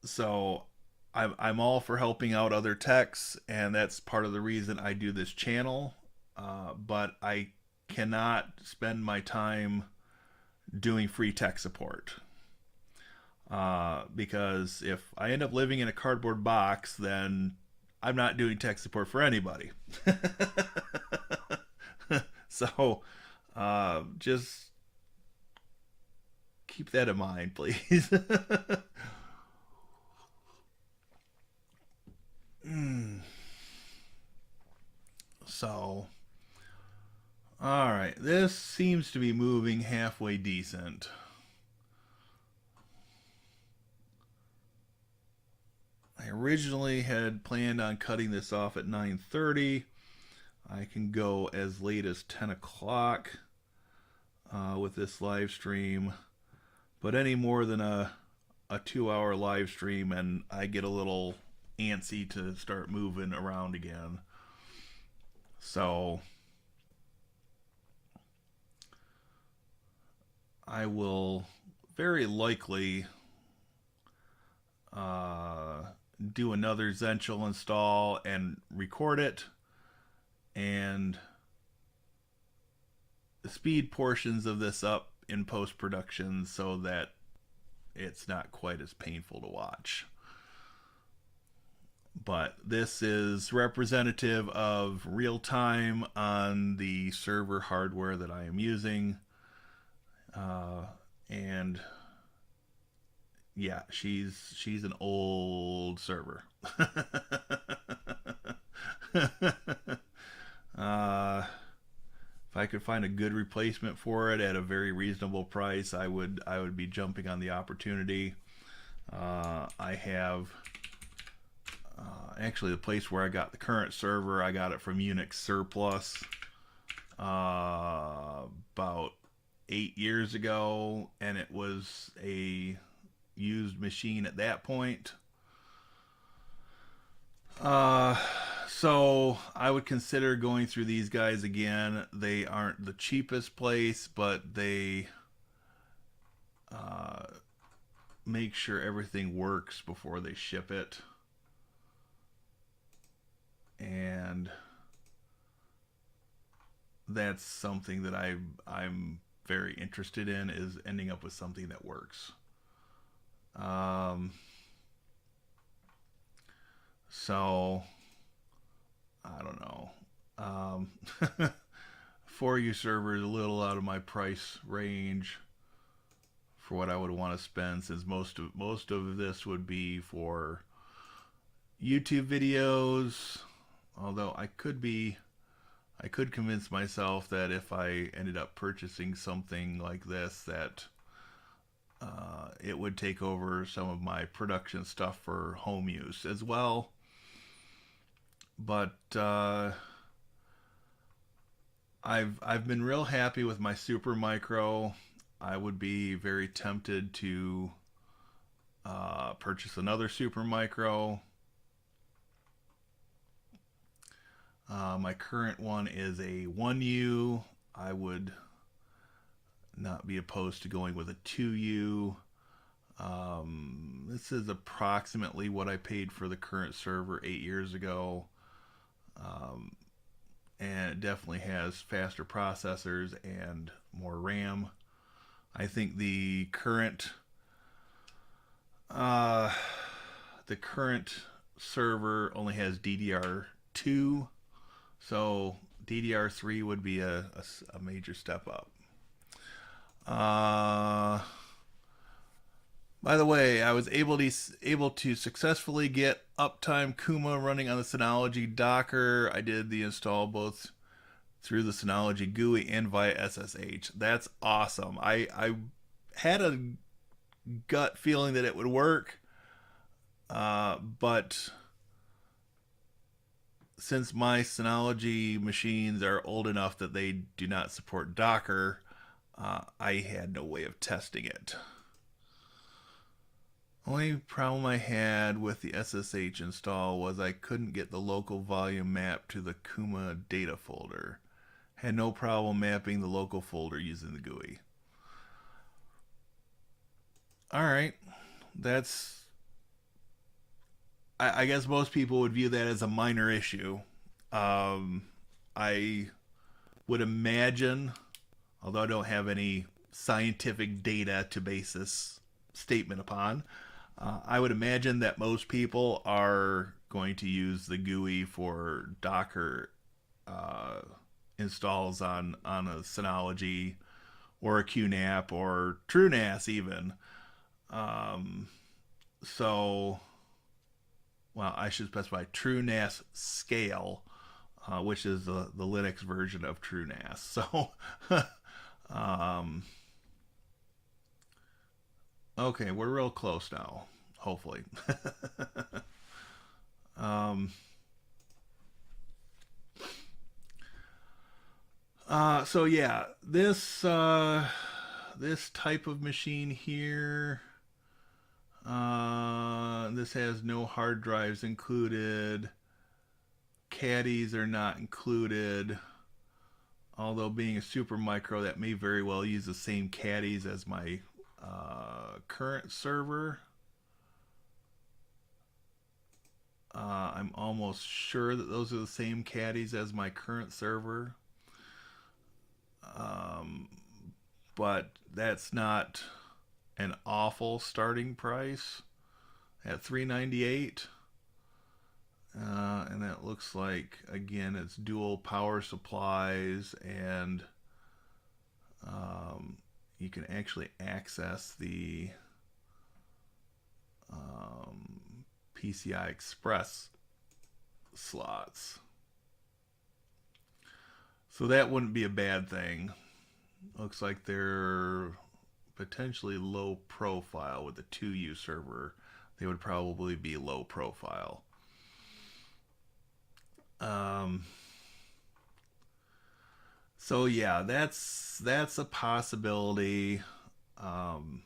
So I'm all for helping out other techs, and that's part of the reason I do this channel. But I cannot spend my time doing free tech support. Because if I end up living in a cardboard box, then I'm not doing tech support for anybody. So just keep that in mind, please. So, all right, this seems to be moving halfway decent. I originally had planned on cutting this off at 9:30. I can go as late as 10 o'clock with this live stream, but any more than a 2-hour live stream and I get a little antsy to start moving around again. So I will very likely do another Zentral install and record it and speed portions of this up in post-production so that it's not quite as painful to watch. But this is representative of real time on the server hardware that I am using. And yeah, she's an old server. If I could find a good replacement for it at a very reasonable price, I would be jumping on the opportunity. I have actually the place where I got the current server, I got it from Unix Surplus about 8 years ago, and it was a used machine at that point. So I would consider going through these guys again. They aren't the cheapest place, but they make sure everything works before they ship it. And that's something that I'm very interested in, is ending up with something that works. So I don't know. For you server is a little out of my price range for what I would want to spend, since most of this would be for YouTube videos. Although I could convince myself that if I ended up purchasing something like this, that it would take over some of my production stuff for home use as well. But I've been real happy with my Super Micro. I would be very tempted to purchase another Super Micro. My current one is a 1U. I would not be opposed to going with a 2U. This is approximately what I paid for the current server 8 years ago. And it definitely has faster processors and more RAM. I think uh, the current server only has DDR2, so DDR3 would be a major step up. Uh, by the way, I was able to successfully get Uptime Kuma running on the Synology Docker. I did the install both through the Synology GUI and via SSH. That's awesome. I had a gut feeling that it would work, but since my Synology machines are old enough that they do not support Docker, I had no way of testing it. Only problem I had with the SSH install was I couldn't get the local volume map to the Kuma data folder. Had no problem mapping the local folder using the GUI. Alright, that's... I guess most people would view that as a minor issue. I would imagine, although I don't have any scientific data to base this statement upon, I would imagine that most people are going to use the GUI for Docker installs on a Synology or a QNAP or TrueNAS even. Um, so, well, I should specify TrueNAS Scale, which is the Linux version of TrueNAS. So, um, okay, we're real close now, hopefully. um, so yeah, this type of machine here, this has no hard drives included. Caddies are not included. Although being a super micro, that may very well use the same caddies as my current server. I'm almost sure that those are the same caddies as my current server. Um, but that's not an awful starting price at $398. And that looks like, again, it's dual power supplies, and you can actually access the PCI Express slots. So that wouldn't be a bad thing. Looks like they're potentially low profile with the 2U server. They would probably be low profile. So yeah, that's a possibility. I'm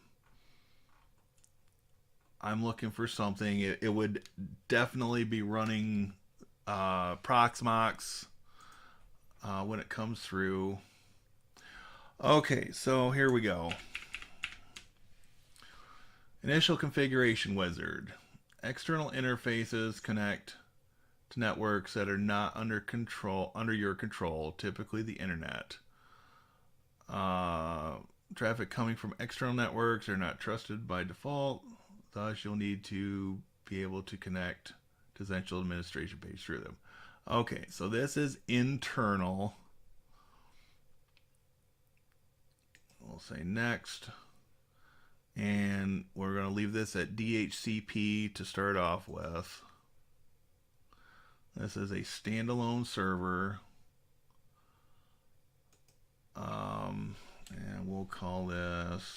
looking for something. It would definitely be running Proxmox when it comes through. Okay, so here we go. Initial configuration wizard. External interfaces connect to networks that are not under your control, typically the internet. Traffic coming from external networks are not trusted by default, thus you'll need to be able to connect to Zentral administration page through them. Okay, so this is internal. We'll say next. And we're going to leave this at DHCP to start off with. This is a standalone server. And we'll call this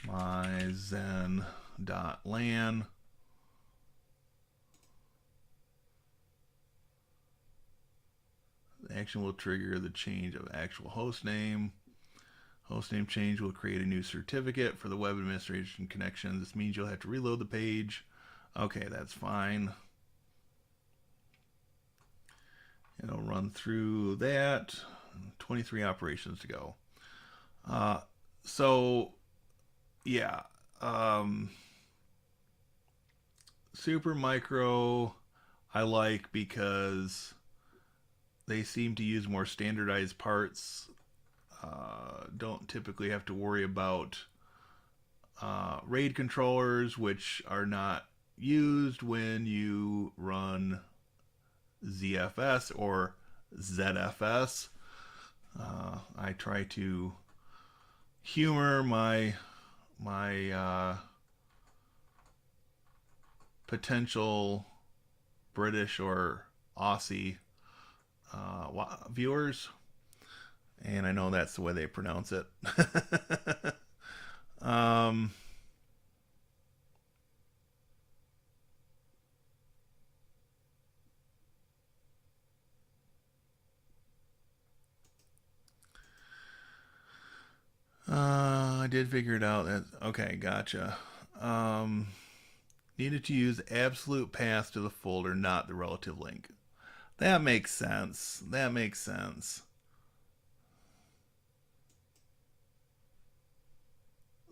my zen.lan. The action will trigger the change of actual host name. Hostname change will create a new certificate for the web administration connection. This means you'll have to reload the page. Okay, that's fine. It'll run through that. 23 operations to go. So, yeah. Super Micro I like because they seem to use more standardized parts. Don't typically have to worry about RAID controllers, which are not used when you run ZFS or ZFS. I try to humor my potential British or Aussie viewers, and I know that's the way they pronounce it. um, I did figure it out. Okay, gotcha. Um, Needed to use absolute path to the folder, not the relative link. That makes sense. That makes sense.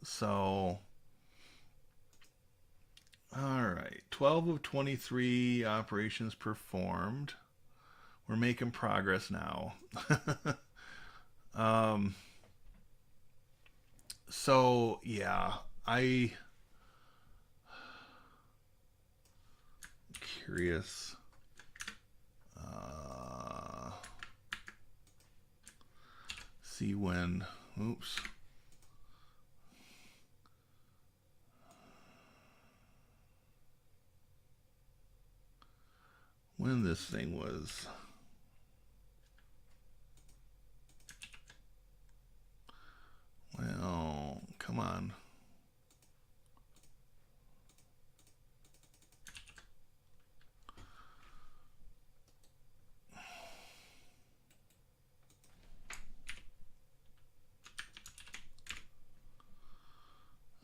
So, all right. 12 of 23 operations performed. We're making progress now. um, so, yeah, curious. See when. Oops. When this thing was. Well, come on.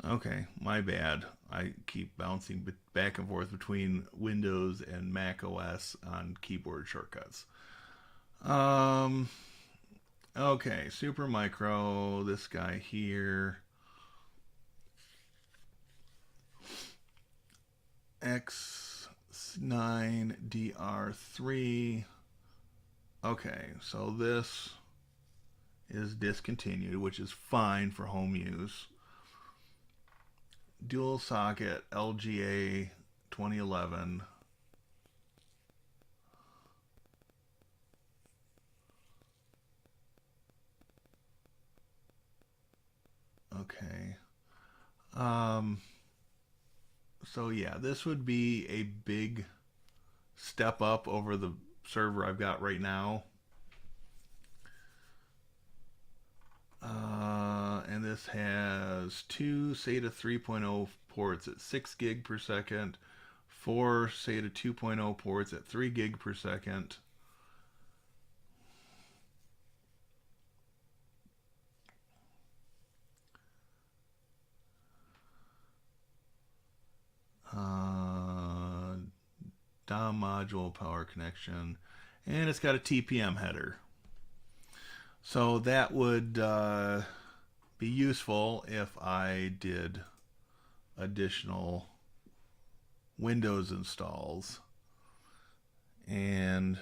Okay, my bad. I keep bouncing back and forth between Windows and Mac OS on keyboard shortcuts. Um, okay, Supermicro, this guy here. X9DR3. Okay, so this is discontinued, which is fine for home use. Dual socket LGA 2011. Okay. So yeah, this would be a big step up over the server I've got right now. And this has two SATA 3.0 ports at 6 gig per second, four SATA 2.0 ports at 3 gig per second. DOM module power connection, and it's got a TPM header. So that would be useful if I did additional Windows installs and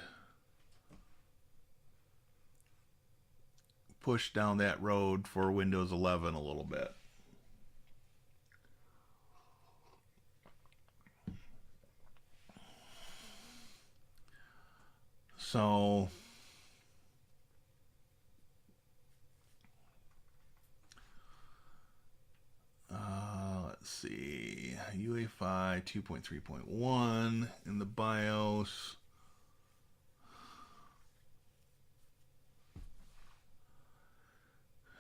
push down that road for Windows 11 a little bit. So let's see, UEFI 2.3.1 in the BIOS.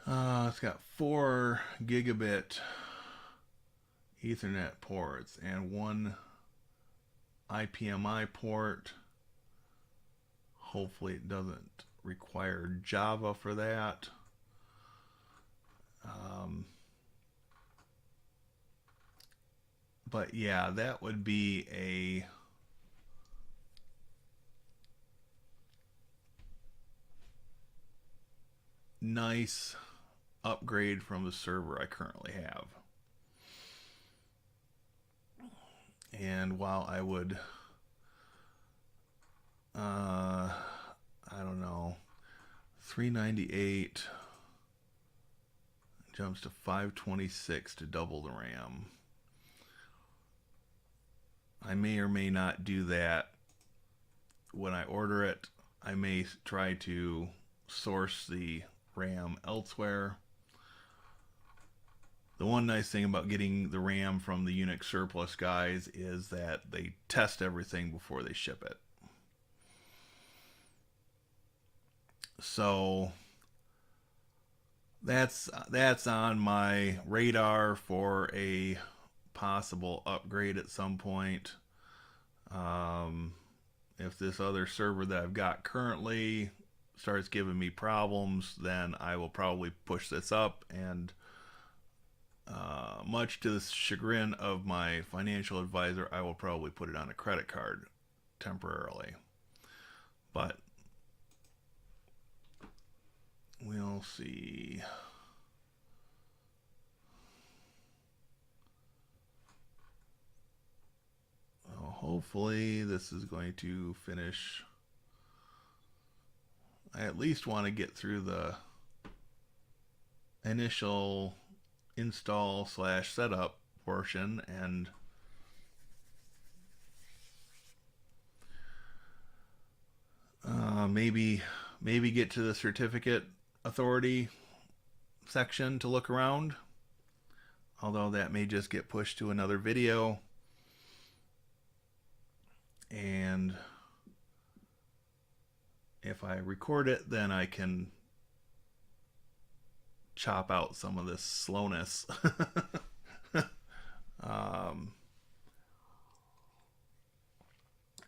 It's got 4 gigabit Ethernet ports and 1 IPMI port. Hopefully it doesn't require Java for that. But yeah, that would be a nice upgrade from the server I currently have. And while I 398 jumps to 526 to double the RAM. I may or may not do that when I order it. I may try to source the RAM elsewhere. The one nice thing about getting the RAM from the Unix surplus guys is that they test everything before they ship it. So that's on my radar for a possible upgrade at some point. If this other server that I've got currently starts giving me problems, then I will probably push this up, and much to the chagrin of my financial advisor, I will probably put it on a credit card temporarily. But we'll see. Well, hopefully this is going to finish. I at least want to get through the initial install / setup portion and maybe get to the certificate authority section to look around, although that may just get pushed to another video. And if I record it, then I can chop out some of this slowness.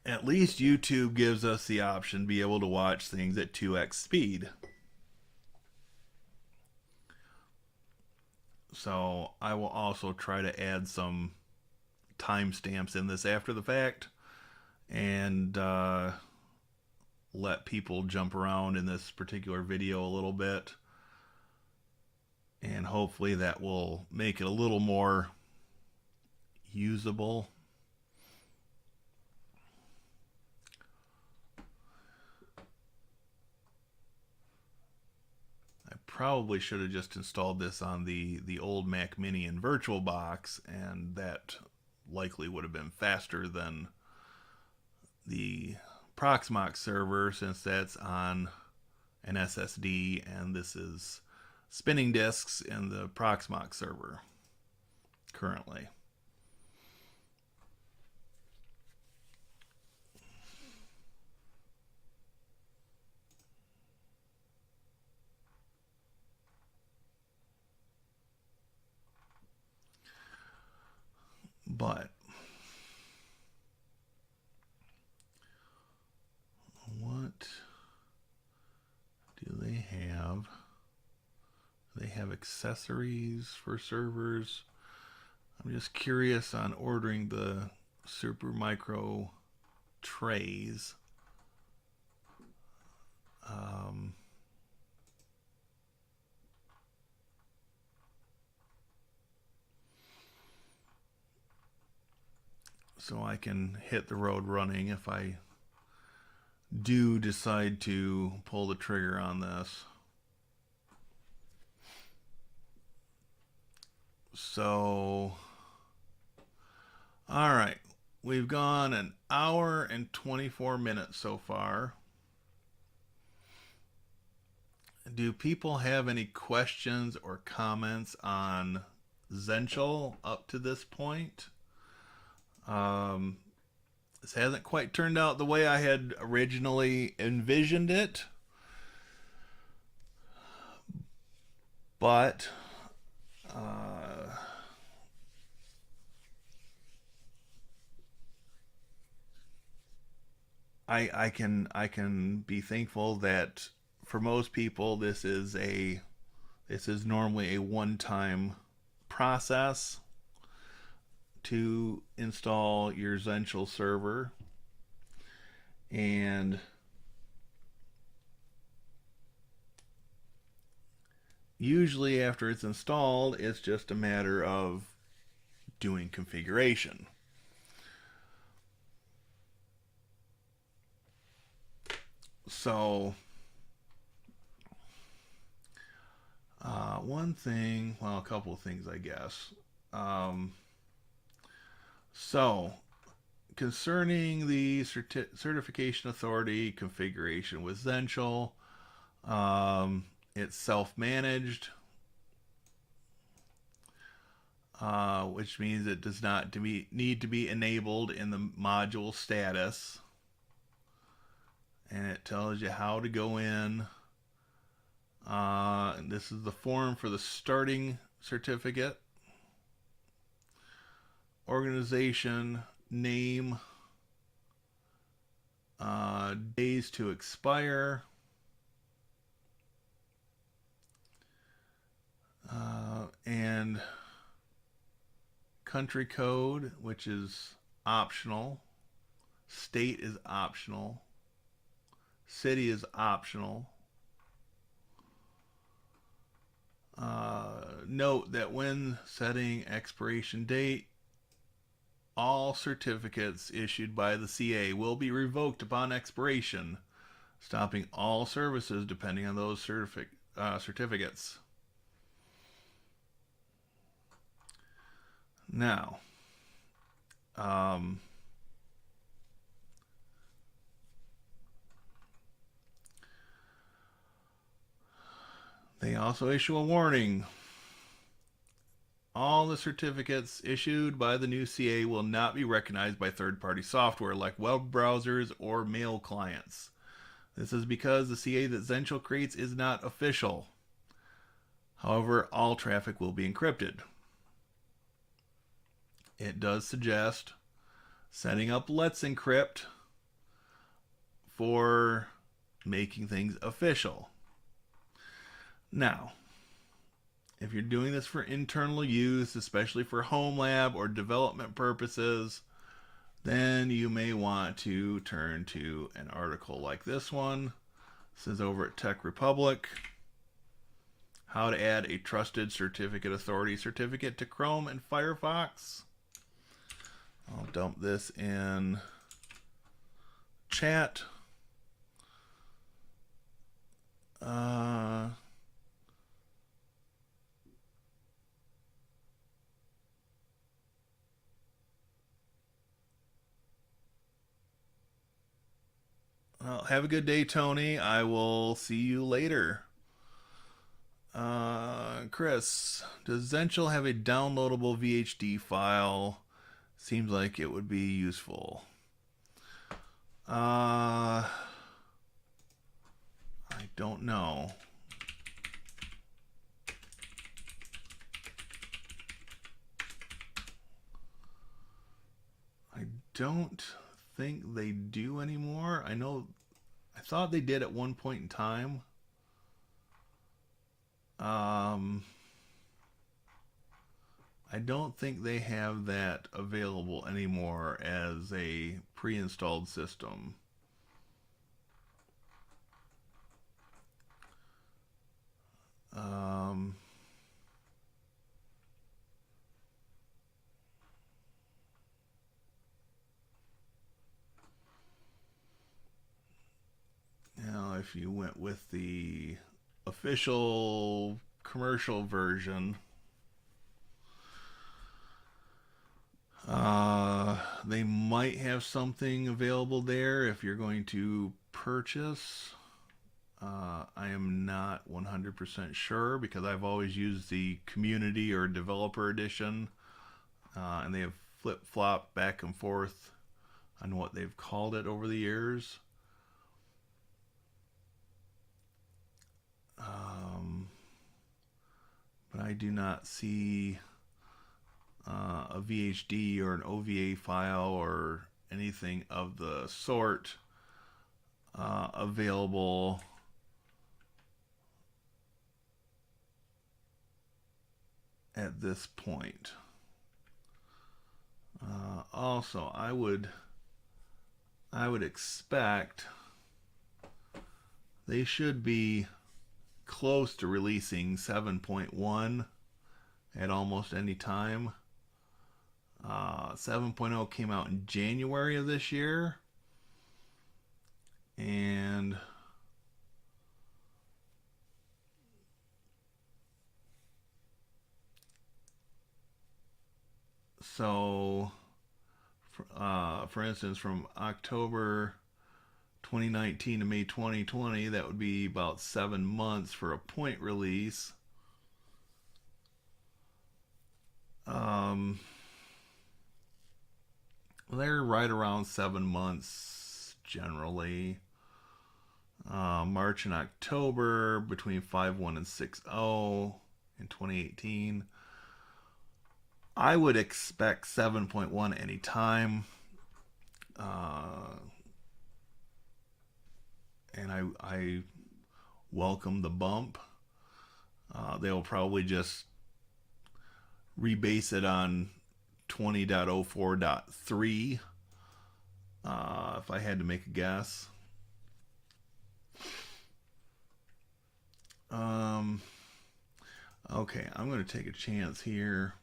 At least YouTube gives us the option to be able to watch things at 2x speed. So I will also try to add some timestamps in this after the fact, and let people jump around in this particular video a little bit, and hopefully that will make it a little more usable. I probably should have just installed this on the old Mac Mini in VirtualBox, and that likely would have been faster than the Proxmox server, since that's on an SSD and this is spinning disks in the Proxmox server currently. But what do they have? They have accessories for servers. I'm just curious on ordering the Supermicro trays. So I can hit the road running if I do decide to pull the trigger on this. So, all right, we've gone an hour and 24 minutes so far. Do people have any questions or comments on Zentral up to this point? This hasn't quite turned out the way I had originally envisioned it, but I can be thankful that for most people this is normally a one-time process to install your Zentral server, and usually after it's installed it's just a matter of doing configuration. So One thing, well, a couple of things, I guess. Um, so, concerning the certification authority configuration with Zentral, it's self-managed, which means it does not need to be enabled in the module status. And it tells you how to go in. And this is the form for the starting certificate. Organization, name, days to expire, and country code, which is optional. State is optional. City is optional. Note that when setting expiration date, all certificates issued by the CA will be revoked upon expiration, stopping all services depending on those certificates. Now, they also issue a warning. All the certificates issued by the new CA will not be recognized by third-party software like web browsers or mail clients. This is because the CA that Zentral creates is not official. However, all traffic will be encrypted. It does suggest setting up Let's Encrypt for making things official. Now, if you're doing this for internal use, especially for home lab or development purposes, then you may want to turn to an article like this one. This is over at Tech Republic. How to add a trusted certificate authority certificate to Chrome and Firefox. I'll dump this in chat. Well, have a good day, Tony. I will see you later. Chris, does Zentral have a downloadable VHD file? Seems like it would be useful. I don't know. I don't think they do anymore. I thought they did at one point in time. I don't think they have that available anymore as a pre-installed system. Now, if you went with the official commercial version, they might have something available there if you're going to purchase. I am not 100% sure because I've always used the community or developer edition, and they have flip-flopped back and forth on what they've called it over the years. But I do not see a VHD or an OVA file or anything of the sort available at this point. Also, I would expect they should be close to releasing 7.1 at almost any time. 7.0 came out in January of this year, and So, for instance, from October 2019 to May 2020, that would be about 7 months for a point release. They're right around 7 months generally. March and October between 5.1 and 6.0 in 2018. I would expect 7.1 anytime. And I welcome the bump. They'll probably just rebase it on 20.04.3 if I had to make a guess. Okay, I'm going to take a chance here.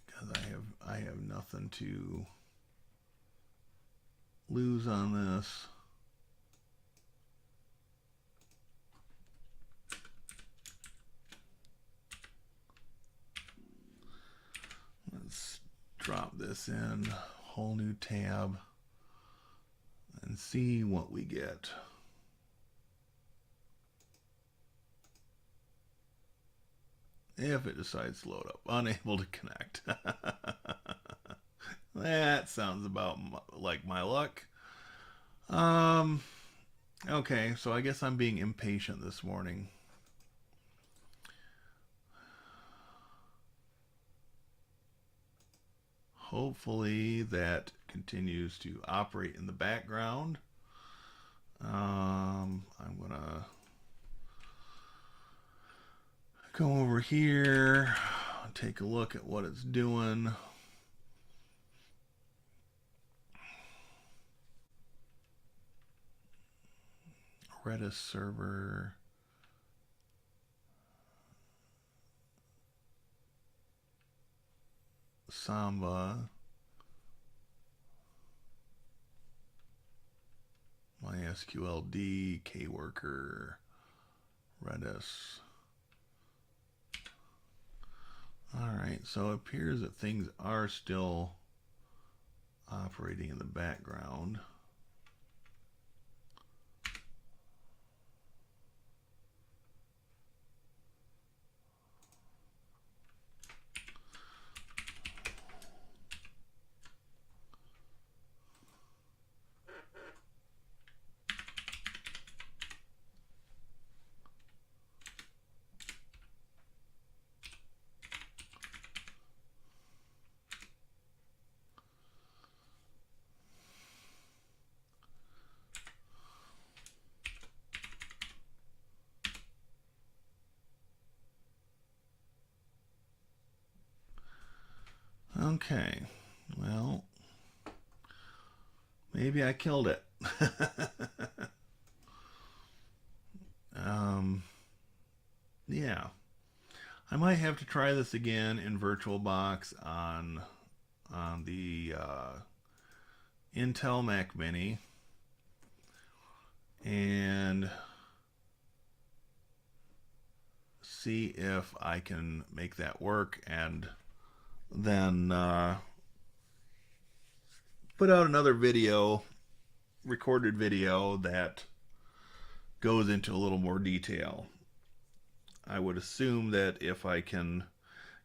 Because I have nothing to lose on this. Let's drop this in, whole new tab, and see what we get. If it decides to load up. Unable to connect. That sounds about like my luck. Okay, so I guess I'm being impatient this morning. Hopefully that continues to operate in the background. I'm gonna go over here, take a look at what it's doing. Redis server. Samba. MySQLD, KWorker, Redis. Alright, so it appears that things are still operating in the background. Okay, well, maybe I killed it. Yeah, I might have to try this again in VirtualBox on the Intel Mac Mini, and see if I can make that work, and then put out another video, recorded video, that goes into a little more detail. I would assume that if I can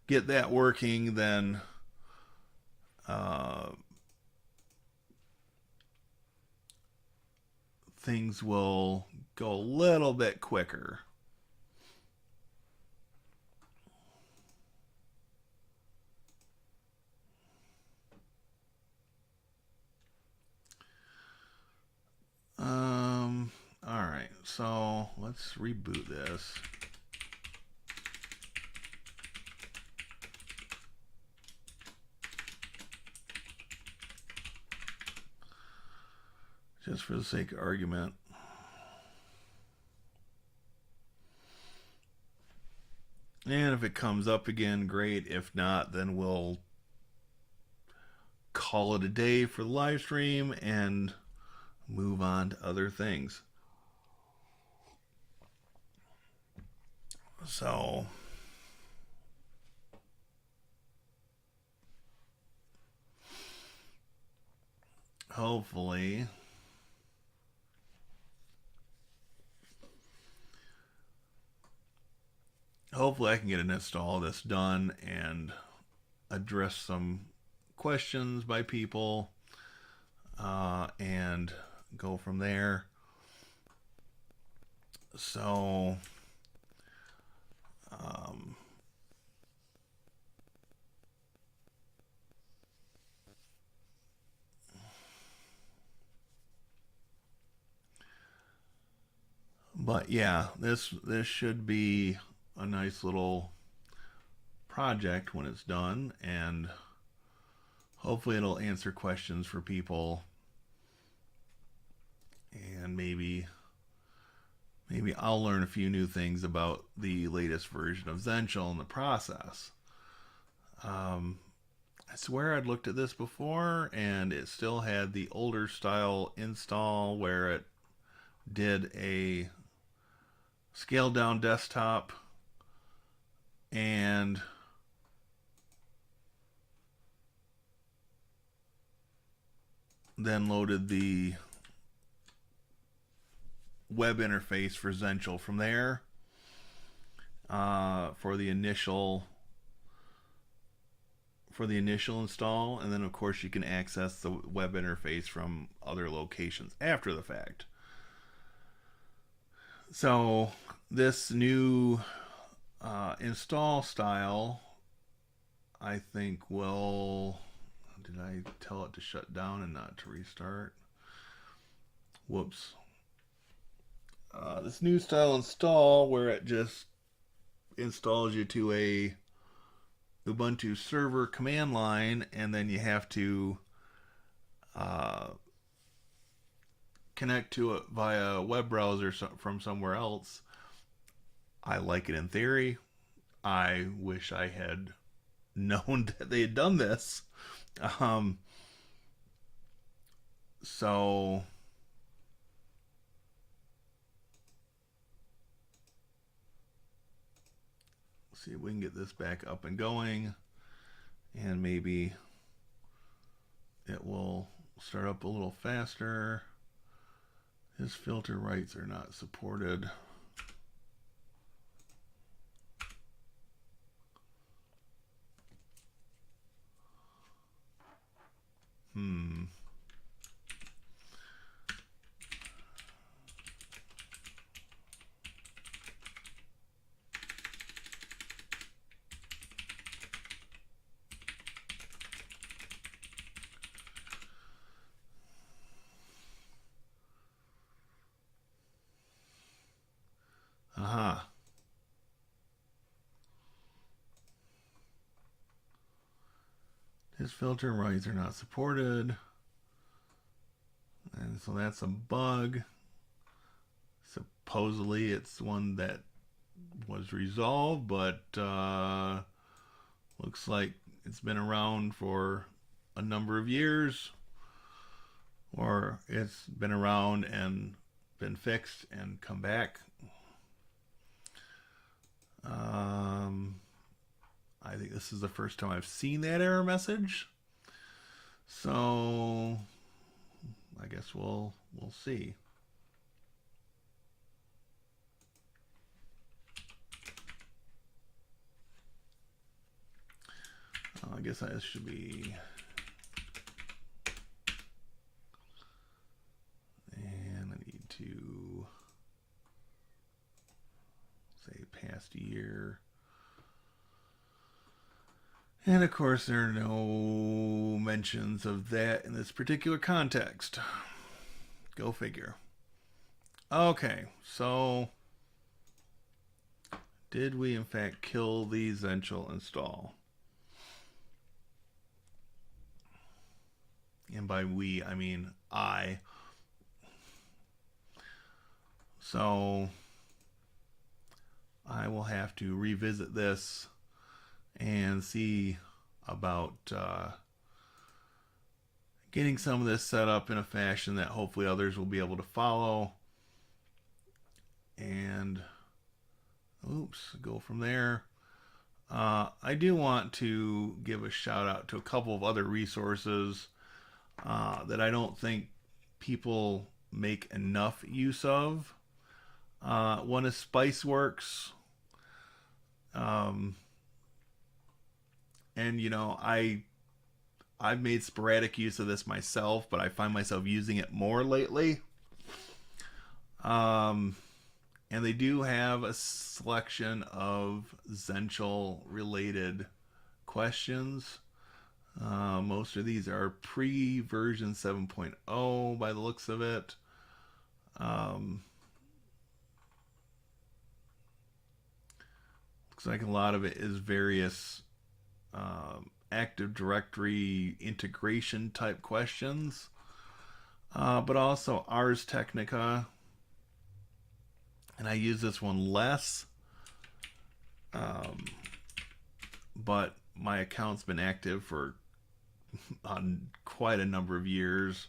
get that working, then things will go a little bit quicker. Alright, so let's reboot this. Just for the sake of argument. And if it comes up again, great. If not, then we'll call call it a day for the live stream and move on to other things. So hopefully I can get an install of this done and address some questions by people and go from there. So but yeah, this should be a nice little project when it's done, and hopefully it'll answer questions for people, and maybe I'll learn a few new things about the latest version of Zentral in the process. I swear I'd looked at this before and it still had the older style install where it did a scaled down desktop and then loaded the web interface for Zentral from there for the initial install, and then of course you can access the web interface from other locations after the fact. So this new install style, I think, will... Did I tell it to shut down and not to restart? Whoops. This new style install, where it just installs you to a Ubuntu server command line, and then you have to connect to it via a web browser from somewhere else. I like it in theory. I wish I had known that they had done this. So let's see if we can get this back up and going, and maybe it will start up a little faster. His filter rights are not supported. Aha. His filter rights are not supported. And so that's a bug. Supposedly it's one that was resolved, but looks like it's been around for a number of years, or it's been around and been fixed and come back. I think this is the first time I've seen that error message, so I guess we'll see. I guess that should be, and I need to say past year. And of course there are no mentions of that in this particular context. Go figure. Okay, so did we in fact kill the Zentral install? And by we, I mean I. So I will have to revisit this and see about getting some of this set up in a fashion that hopefully others will be able to follow. And oops, go from there. I do want to give a shout out to a couple of other resources that I don't think people make enough use of. One is Spiceworks. And you know, I've made sporadic use of this myself, but I find myself using it more lately. And they do have a selection of Zentral related questions. Most of these are pre-version 7.0 by the looks of it. Looks like a lot of it is various Active Directory integration type questions, but also Ars Technica. And I use this one less, but my account's been active for on quite a number of years.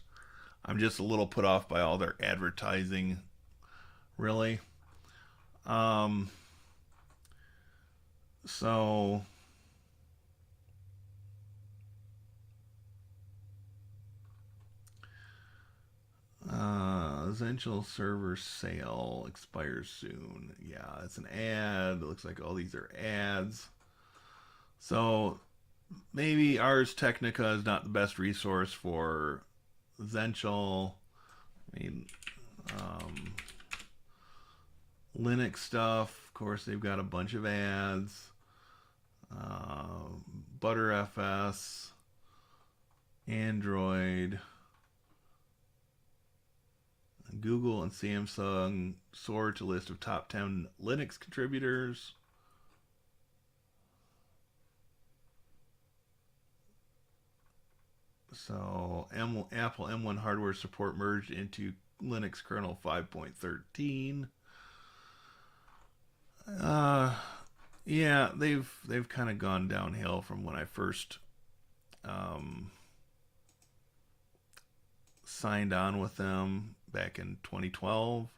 I'm just a little put off by all their advertising, really. So Zentral server sale expires soon. Yeah, it's an ad. It looks like all these are ads. So maybe Ars Technica is not the best resource for Zentral. I mean, Linux stuff, of course, they've got a bunch of ads. ButterFS, Android, Google and Samsung soared to list of top 10 Linux contributors. So Apple M1 hardware support merged into Linux kernel 5.13. Yeah, they've kind of gone downhill from when I first signed on with them back in 2012.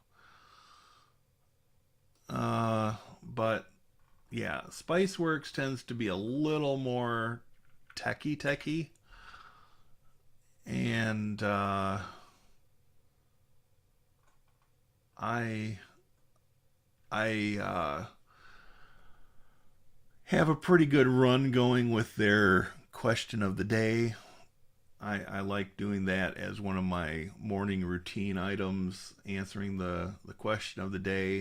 But yeah, Spiceworks tends to be a little more techy, and I have a pretty good run going with their question of the day. I like doing that as one of my morning routine items, answering the question of the day.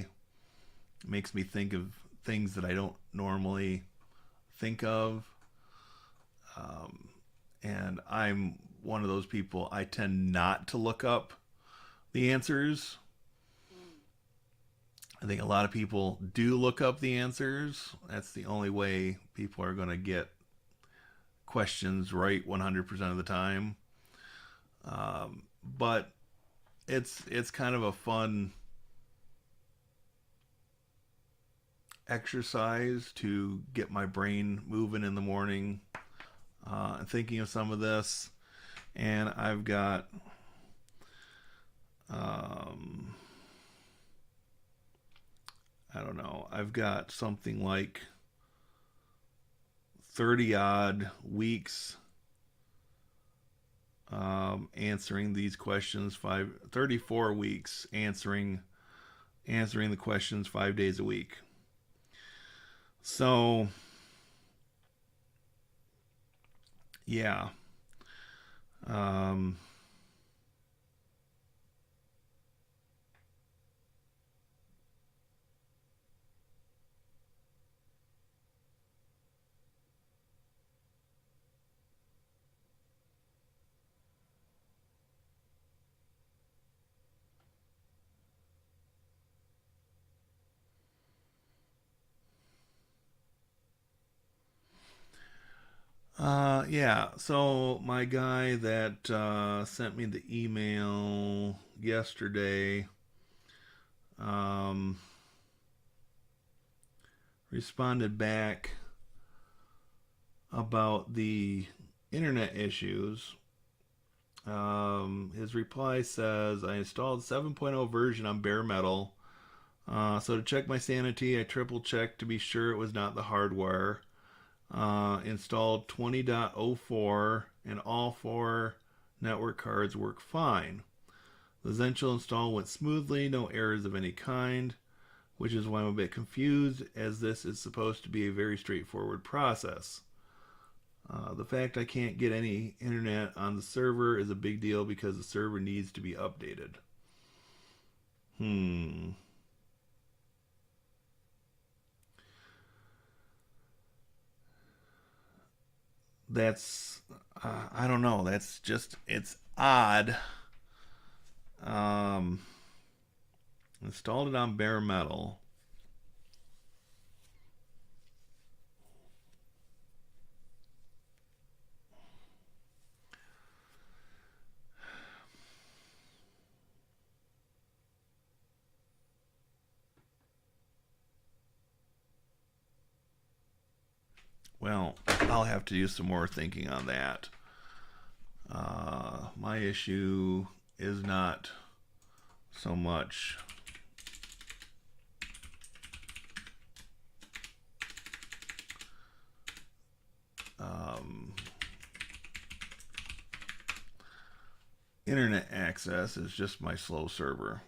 It makes me think of things that I don't normally think of. And I'm one of those people, I tend not to look up the answers. I think a lot of people do look up the answers. That's the only way people are going to get questions right 100% of the time. But it's kind of a fun exercise to get my brain moving in the morning and thinking of some of this. And I've got I don't know, I've got something like 30 odd weeks answering these questions, 34 weeks answering the questions 5 days a week. So yeah, yeah, so my guy that sent me the email yesterday um, responded back about the internet issues. His reply says, I installed 7.0 version on bare metal. So to check my sanity, I triple checked to be sure it was not the hardware. Installed 20.04 and all 4 network cards work fine. The Zentral install went smoothly, no errors of any kind, which is why I'm a bit confused, as this is supposed to be a very straightforward process. The fact I can't get any internet on the server is a big deal because the server needs to be updated. That's, I don't know, that's just, it's odd. Installed it on bare metal. Well, I'll have to do some more thinking on that. My issue is not so much internet access, it's just my slow server.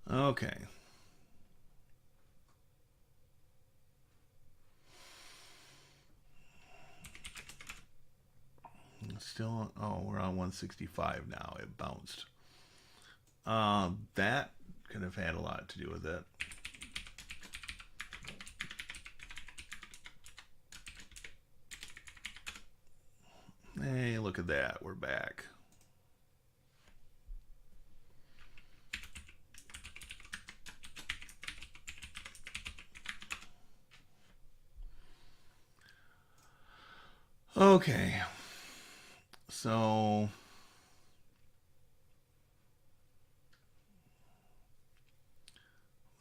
Okay. Still, oh, we're on 165 now. It bounced. That could have had a lot to do with it. Hey, look at that. We're back. Okay. So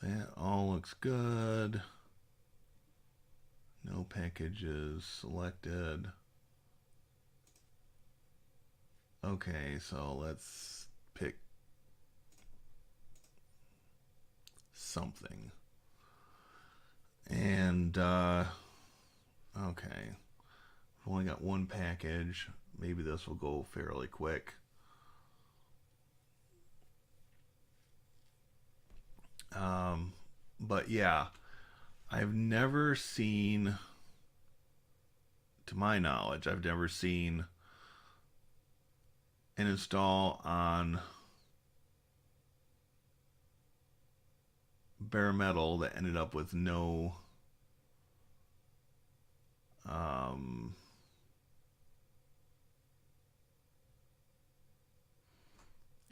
that all looks good. No packages selected. Okay, so let's pick something. And okay, I've only got one package. Maybe this will go fairly quick. But yeah, I've never seen, to my knowledge, I've never seen an install on bare metal that ended up with no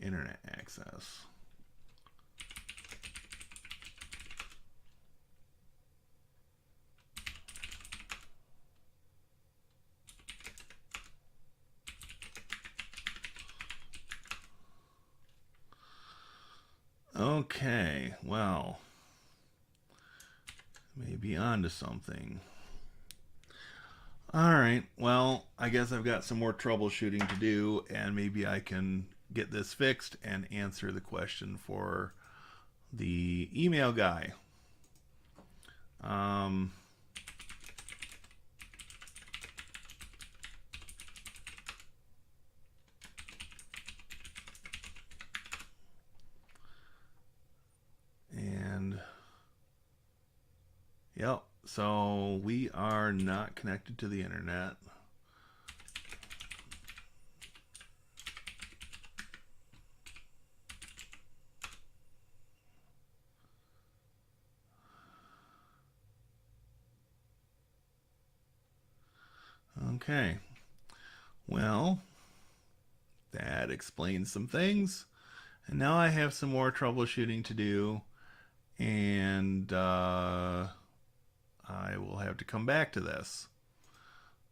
internet access. Okay, well, maybe onto something. All right, well, I guess I've got some more troubleshooting to do, and maybe I can get this fixed and answer the question for the email guy. And yep, so we are not connected to the internet. Okay, well, that explains some things. And now I have some more troubleshooting to do, and I will have to come back to this.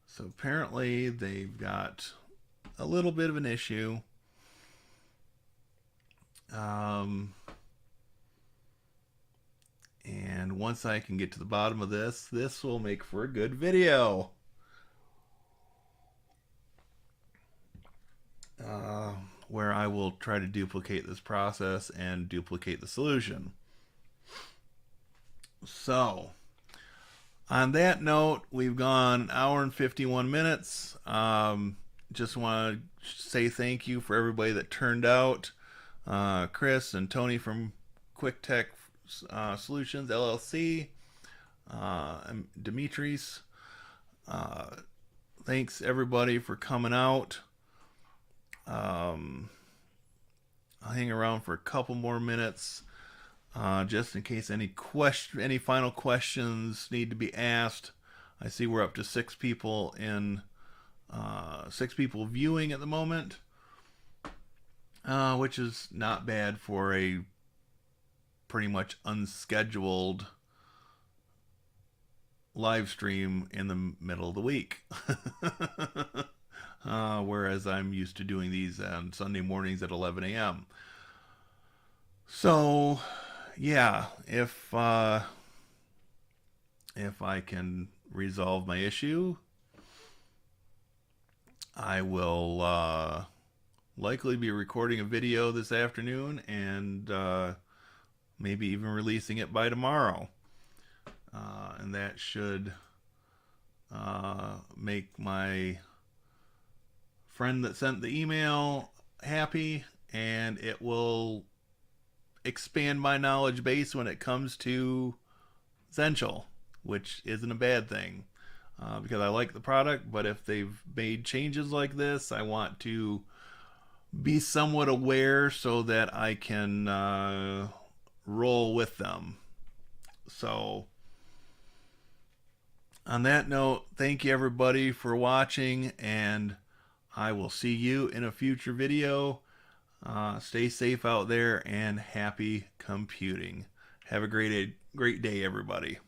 So apparently they've got a little bit of an issue. And once I can get to the bottom of this, this will make for a good video. Where I will try to duplicate this process and duplicate the solution. So, on that note, we've gone an hour and 51 minutes. Just want to say thank you for everybody that turned out. Chris and Tony from Quick Tech Solutions LLC. I'm Demetrius. Thanks everybody for coming out. I'll hang around for a couple more minutes, just in case any final questions need to be asked. I see we're up to 6 people viewing at the moment, which is not bad for a pretty much unscheduled live stream in the middle of the week. Whereas I'm used to doing these on Sunday mornings at 11 a.m. So, yeah, if I can resolve my issue, I will likely be recording a video this afternoon and maybe even releasing it by tomorrow. And that should make my friend that sent the email happy, and it will expand my knowledge base when it comes to Zentral, which isn't a bad thing, because I like the product, but if they've made changes like this, I want to be somewhat aware so that I can roll with them. So, on that note, thank you everybody for watching, and I will see you in a future video. Stay safe out there and happy computing. Have a great day, everybody.